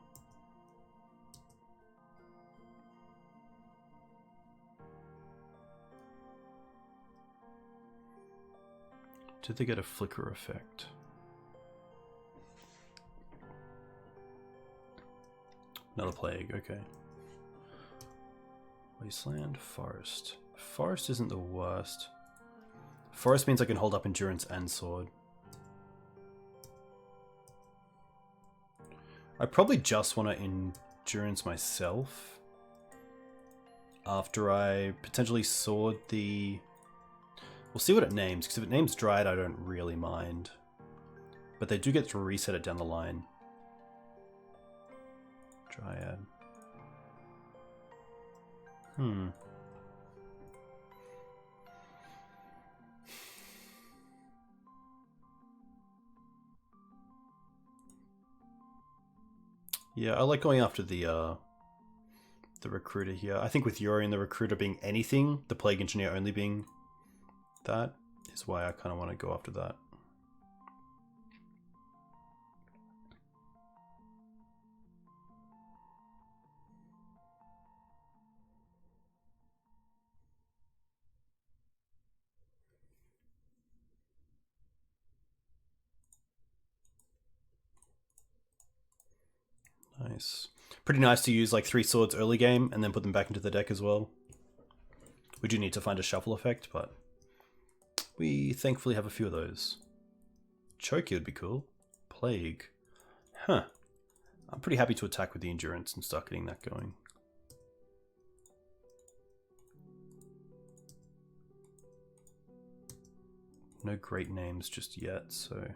[SPEAKER 1] Did they get a flicker effect? Not a Plague, okay. Wasteland, Forest. Forest isn't the worst. Forest means I can hold up Endurance and Sword. I probably just want to Endurance myself. After I potentially Sword the... We'll see what it names, because if it names Dryad I don't really mind. But they do get to reset it down the line. Dryad. Yeah, I like going after the Recruiter here. I think with Yuri and the Recruiter being anything, the Plague Engineer only being that, is why I kind of want to go after that. Nice. Pretty nice to use like 3 swords early game and then put them back into the deck as well. We do need to find a shuffle effect, but we thankfully have a few of those. Choky would be cool. Plague. Huh. I'm pretty happy to attack with the Endurance and start getting that going. No great names just yet, so...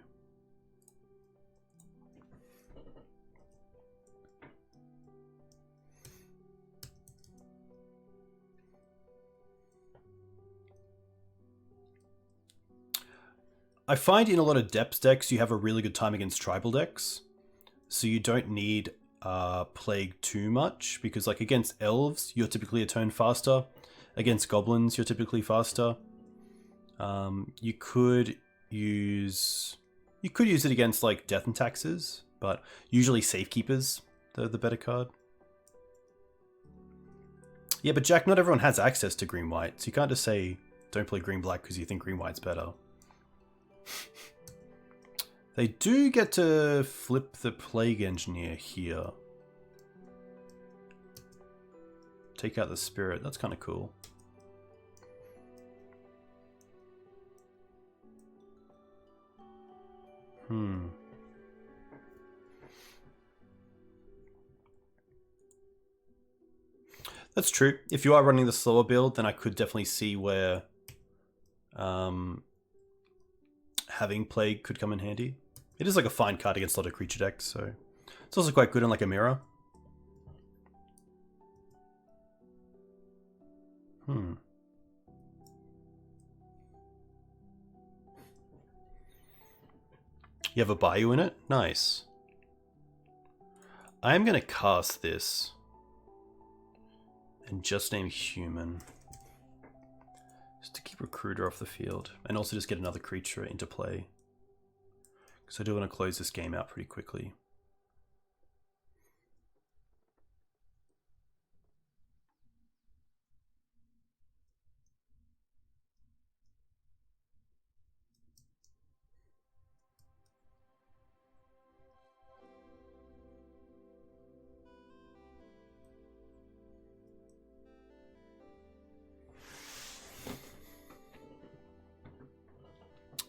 [SPEAKER 1] I find in a lot of depth decks you have a really good time against tribal decks, so you don't need Plague too much, because like against elves you're typically a turn faster, against goblins you're typically faster, You could use it against like Death and Taxes, but usually Safekeeper's the better card. Yeah, but Jack, not everyone has access to green white, so you can't just say don't play green black because you think green white's better. They do get to flip the Plague Engineer here. Take out the Spirit. That's kind of cool. That's true. If you are running the slower build, then I could definitely see where having Plague could come in handy. It is like a fine card against a lot of creature decks, so it's also quite good in like a mirror. You have a Bayou in it? Nice. I am going to cast this and just name Human. Just to keep Recruiter off the field. And also just get another creature into play. Because I do want to close this game out pretty quickly.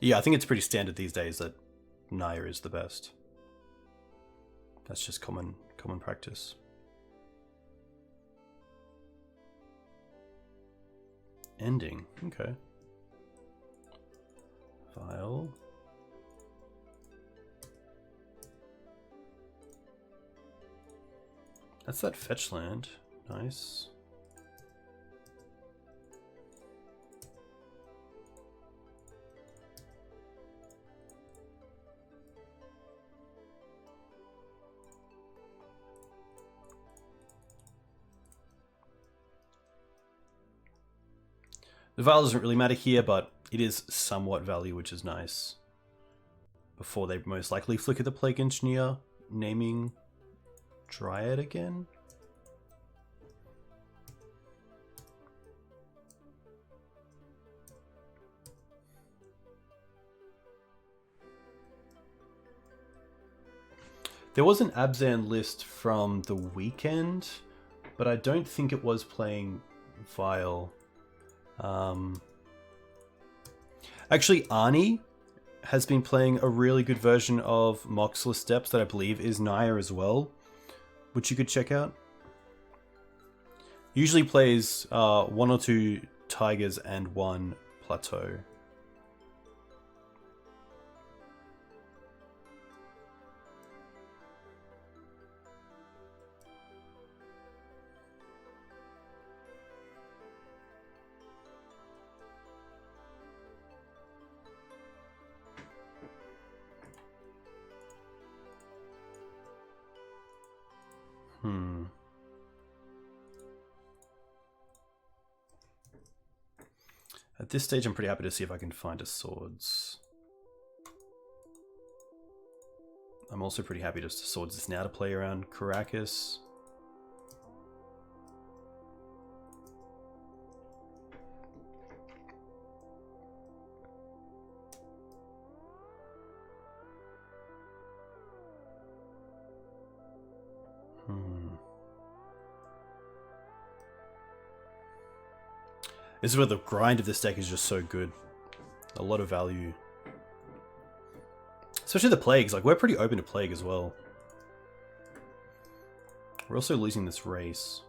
[SPEAKER 1] Yeah, I think it's pretty standard these days that Naya is the best. That's just common practice. Ending, okay. File. That's that fetch land. Nice. The Vial doesn't really matter here, but it is somewhat value, which is nice. Before they most likely flicker the Plague Engineer, naming Dryad again. There was an Abzan list from the weekend, but I don't think it was playing Vial. Actually, Arnie has been playing a really good version of Moxless Depths that I believe is Naya as well, which you could check out. Usually plays 1 or 2 Tigers and 1 Plateau. At this stage, I'm pretty happy to see if I can find a Swords. I'm also pretty happy just to Swords this now to play around Caracas. This is where the grind of this deck is just so good. A lot of value. Especially the Plagues. Like, we're pretty open to Plague as well. We're also losing this race.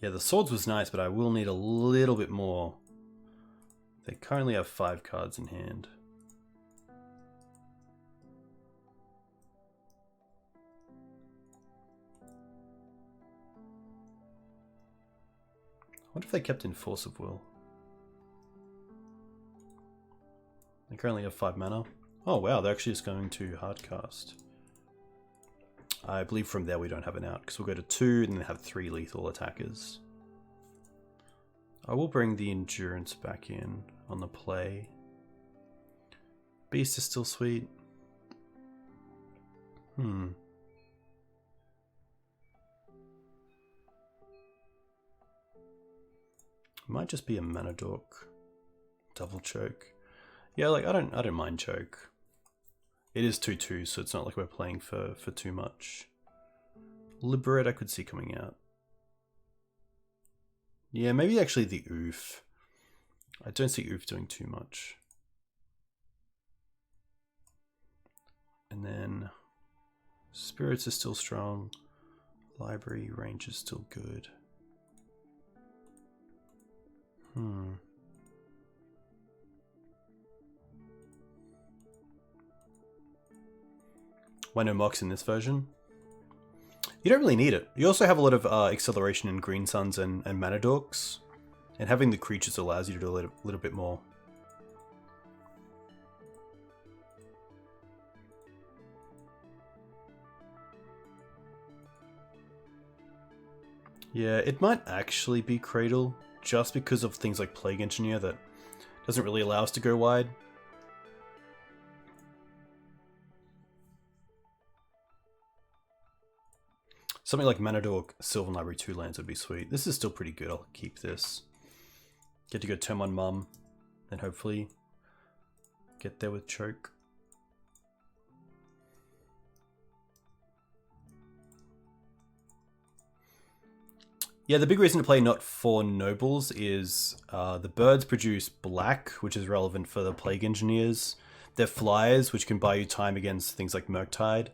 [SPEAKER 1] Yeah, the Swords was nice, but I will need a little bit more. They currently have 5 cards in hand. wonder if they kept in Force of Will. They currently have 5 mana. Oh wow, they're actually just going to Hardcast. I believe from there we don't have an out, because we'll go to 2 and then have 3 lethal attackers. I will bring the Endurance back in on the play. Beast is still sweet. Might just be a Mana Dork. Double Choke. Yeah, like I don't mind Choke. It is 2/2, so it's not like we're playing for too much. Liberate I could see coming out. Yeah, maybe actually the Oof. I don't see Oof doing too much. And then Spirits is still strong. Library range is still good. Why no Mox in this version? You don't really need it. You also have a lot of acceleration in Green Suns and Mana Dorks, and having the creatures allows you to do a little bit more. Yeah, it might actually be Cradle, just because of things like Plague Engineer that doesn't really allow us to go wide. Something like Mana Dork, Sylvan Library 2 lands would be sweet. This is still pretty good, I'll keep this. Get to go turn on Mum, then hopefully get there with Choke. Yeah, the big reason to play not 4 Nobles is the birds produce black, which is relevant for the Plague Engineers. They're flyers, which can buy you time against things like Murktide.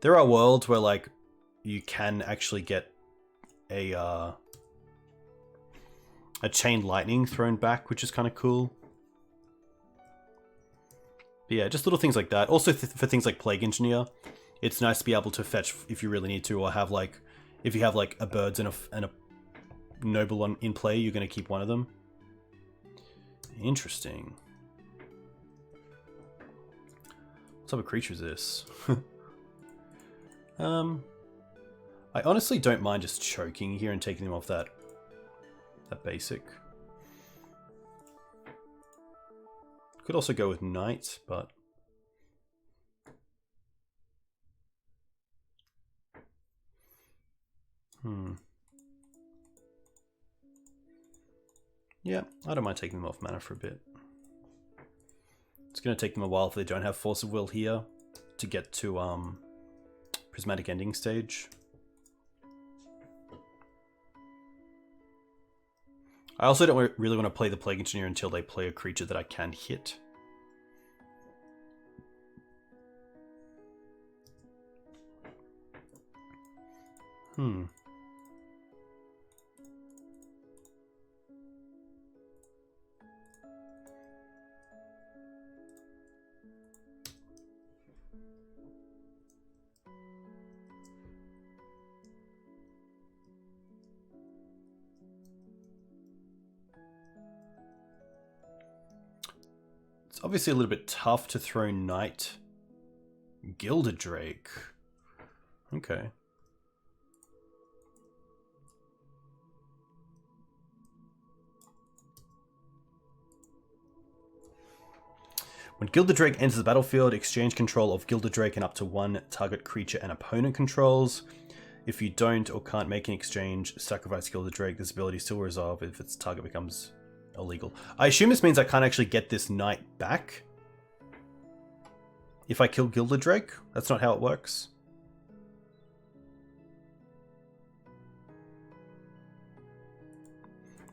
[SPEAKER 1] There are worlds where like you can actually get a Chain Lightning thrown back, which is kind of cool. But yeah, just little things like that. Also for things like Plague Engineer, it's nice to be able to fetch if you really need to, or have like if you have like a birds and a noble in play, you're going to keep one of them. Interesting. What type of creature is this? I honestly don't mind just choking here and taking them off that basic. Could also go with Knight, but yeah, I don't mind taking them off mana for a bit. It's going to take them a while if they don't have Force of Will here to get to Prismatic Ending stage. I also don't really want to play the Plague Engineer until they play a creature that I can hit. Obviously a little bit tough to throw Knight. Gilded Drake. Okay. When Gilded Drake enters the battlefield, exchange control of Gilded Drake and up to 1 target creature an opponent controls. If you don't or can't make an exchange, sacrifice Gilded Drake. This ability still will resolve if its target becomes illegal. I assume this means I can't actually get this Knight back if I kill Gilded Drake. That's not how it works.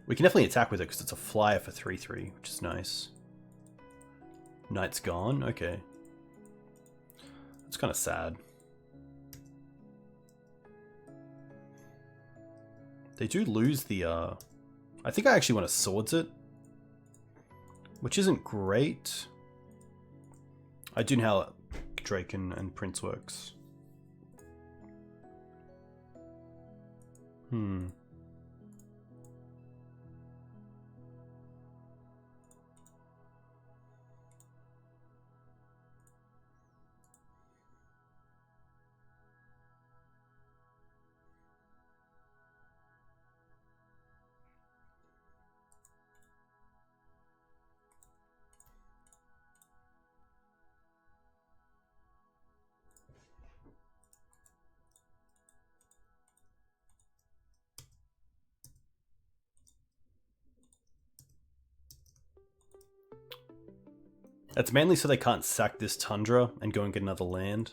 [SPEAKER 1] We can definitely attack with it because it's a flyer for 3/3, which is nice. Knight's gone? Okay. It's kind of sad. They do lose the, I think I actually want to Swords it, which isn't great. I do know how Drake and Prince works. That's mainly so they can't sack this Tundra and go and get another land.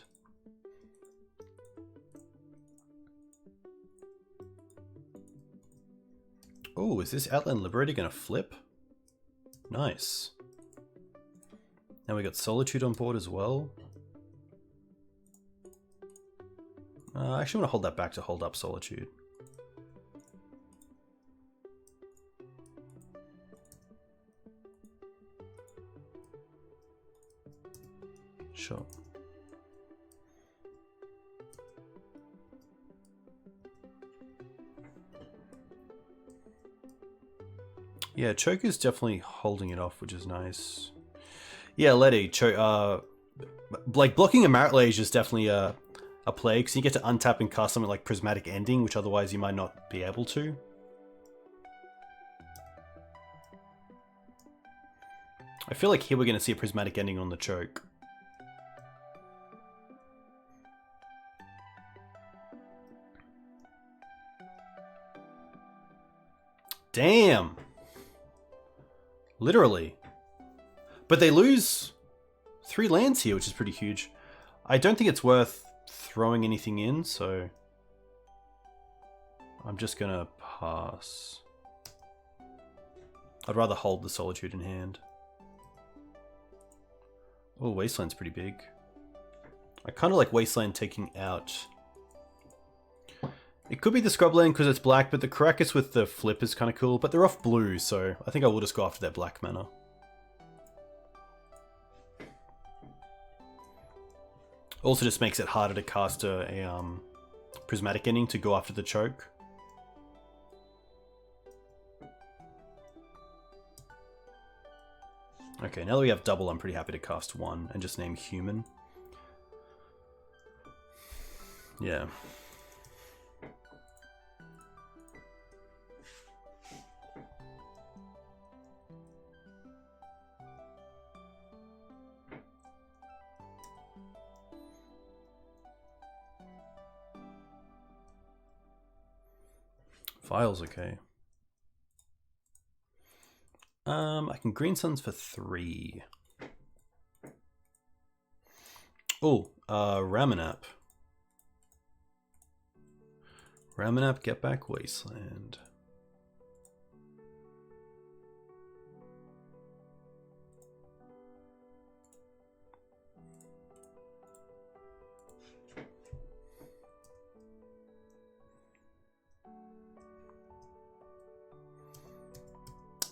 [SPEAKER 1] Oh, is this Outland Liberator going to flip? Nice. Now we got Solitude on board as well. I actually want to hold that back to hold up Solitude. Sure. Yeah, Choke is definitely holding it off, which is nice. Yeah, Letty, like blocking a Marit Lage is definitely a play, because you get to untap and cast something like Prismatic Ending, which otherwise you might not be able to. I feel like here we're going to see a Prismatic Ending on the Choke. Damn! Literally. But they lose 3 lands here, which is pretty huge. I don't think it's worth throwing anything in, so I'm just gonna pass. I'd rather hold the Solitude in hand. Oh, Wasteland's pretty big. I kind of like Wasteland taking out... It could be the Scrubland because it's black, but the Karakas with the flip is kind of cool, but they're off blue, so I think I will just go after their black mana. Also just makes it harder to cast a Prismatic Ending to go after the Choke. Okay, now that we have double, I'm pretty happy to cast 1 and just name Human. Yeah. File's okay. I can Green Suns for 3. Oh, Ramanap. Ramanap, get back Wasteland.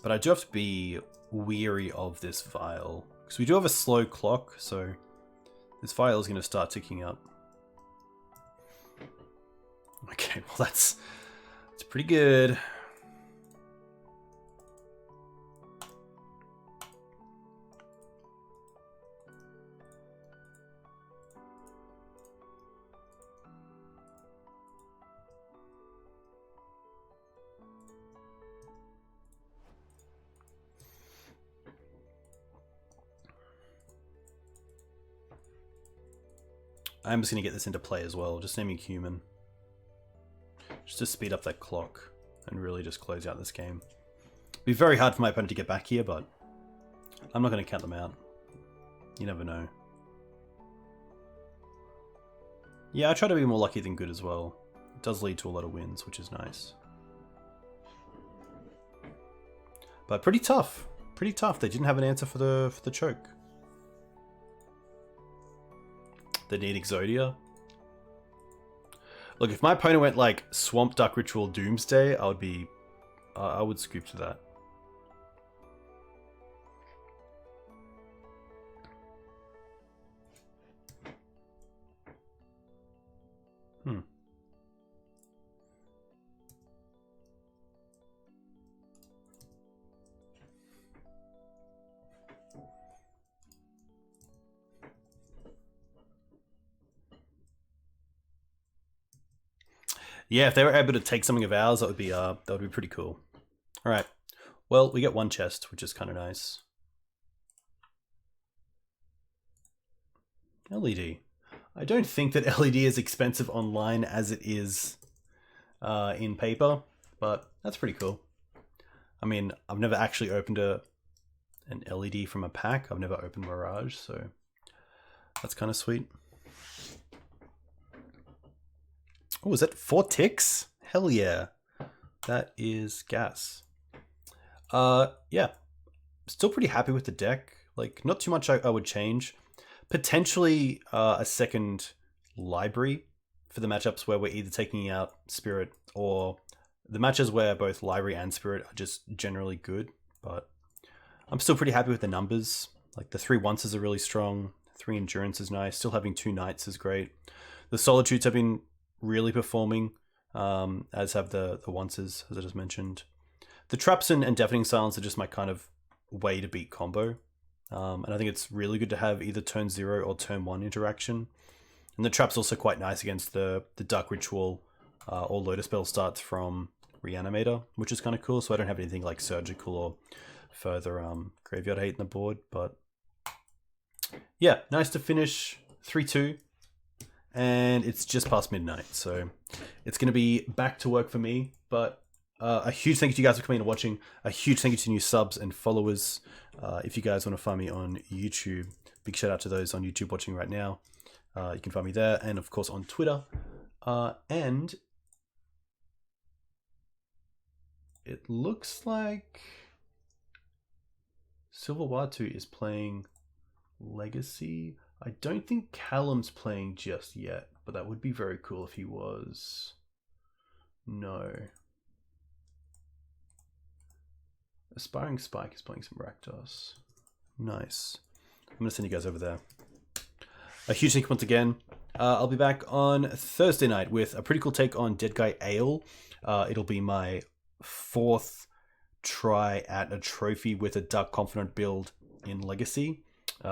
[SPEAKER 1] But I do have to be weary of this Vial, because we do have a slow clock, so this Vial is going to start ticking up. Okay, well that's pretty good. I'm just going to get this into play as well, just naming Human. Just to speed up that clock and really just close out this game. It'd be very hard for my opponent to get back here, but I'm not going to count them out. You never know. Yeah, I try to be more lucky than good as well. It does lead to a lot of wins, which is nice. But pretty tough. Pretty tough. They didn't have an answer for the Choke. They need Exodia. Look, if my opponent went like Swamp Duck Ritual Doomsday, I would scoop to that. Yeah, if they were able to take something of ours, that would be pretty cool. All right. Well, we get 1 chest, which is kind of nice. LED. I don't think that LED is expensive online as it is in paper, but that's pretty cool. I mean, I've never actually opened a an LED from a pack. I've never opened Mirage, so that's kind of sweet. Oh, is that 4 ticks? Hell yeah. That is gas. Yeah. Still pretty happy with the deck. Like, not too much I would change. Potentially a second library for the matchups where we're either taking out Spirit, or the matches where both library and Spirit are just generally good. But I'm still pretty happy with the numbers. Like, the 3 onces are really strong. 3 endurance is nice. Still having 2 knights is great. The solitudes have been really performing, as have the onces, as I just mentioned. The traps and deafening silence are just my kind of way to beat combo. And I think it's really good to have either turn 0 or turn 1 interaction. And the trap's also quite nice against the Dark Ritual or Lotus Spell starts from Reanimator, which is kind of cool. So I don't have anything like Surgical or further Graveyard Hate in the board. But yeah, nice to finish 3-2. And it's just past midnight, so it's going to be back to work for me. But a huge thank you to you guys for coming and watching. A huge thank you to new subs and followers. If you guys want to find me on YouTube, big shout out to those on YouTube watching right now. You can find me there, and of course on Twitter. And it looks like Silver Watu is playing Legacy. I don't think Callum's playing just yet, but that would be very cool if he was. No. Aspiring Spike is playing some Rakdos. Nice. I'm going to send you guys over there. A huge thank you once again. I'll be back on Thursday night with a pretty cool take on Dead Guy Ale. It'll be my 4th try at a trophy with a Dark Confidant build in Legacy,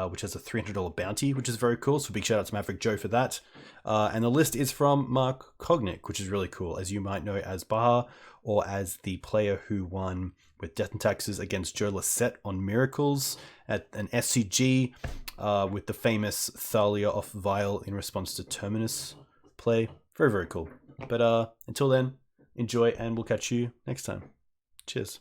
[SPEAKER 1] which has a $300 bounty, which is very cool. So big shout out to Maverick Joe for that. And the list is from Mark Kognick, which is really cool, as you might know as Baha, or as the player who won with Death and Taxes against Joe Lissette on Miracles at an SCG with the famous Thalia off Vial in response to Terminus play. Very, very cool. But until then, enjoy, and we'll catch you next time. Cheers.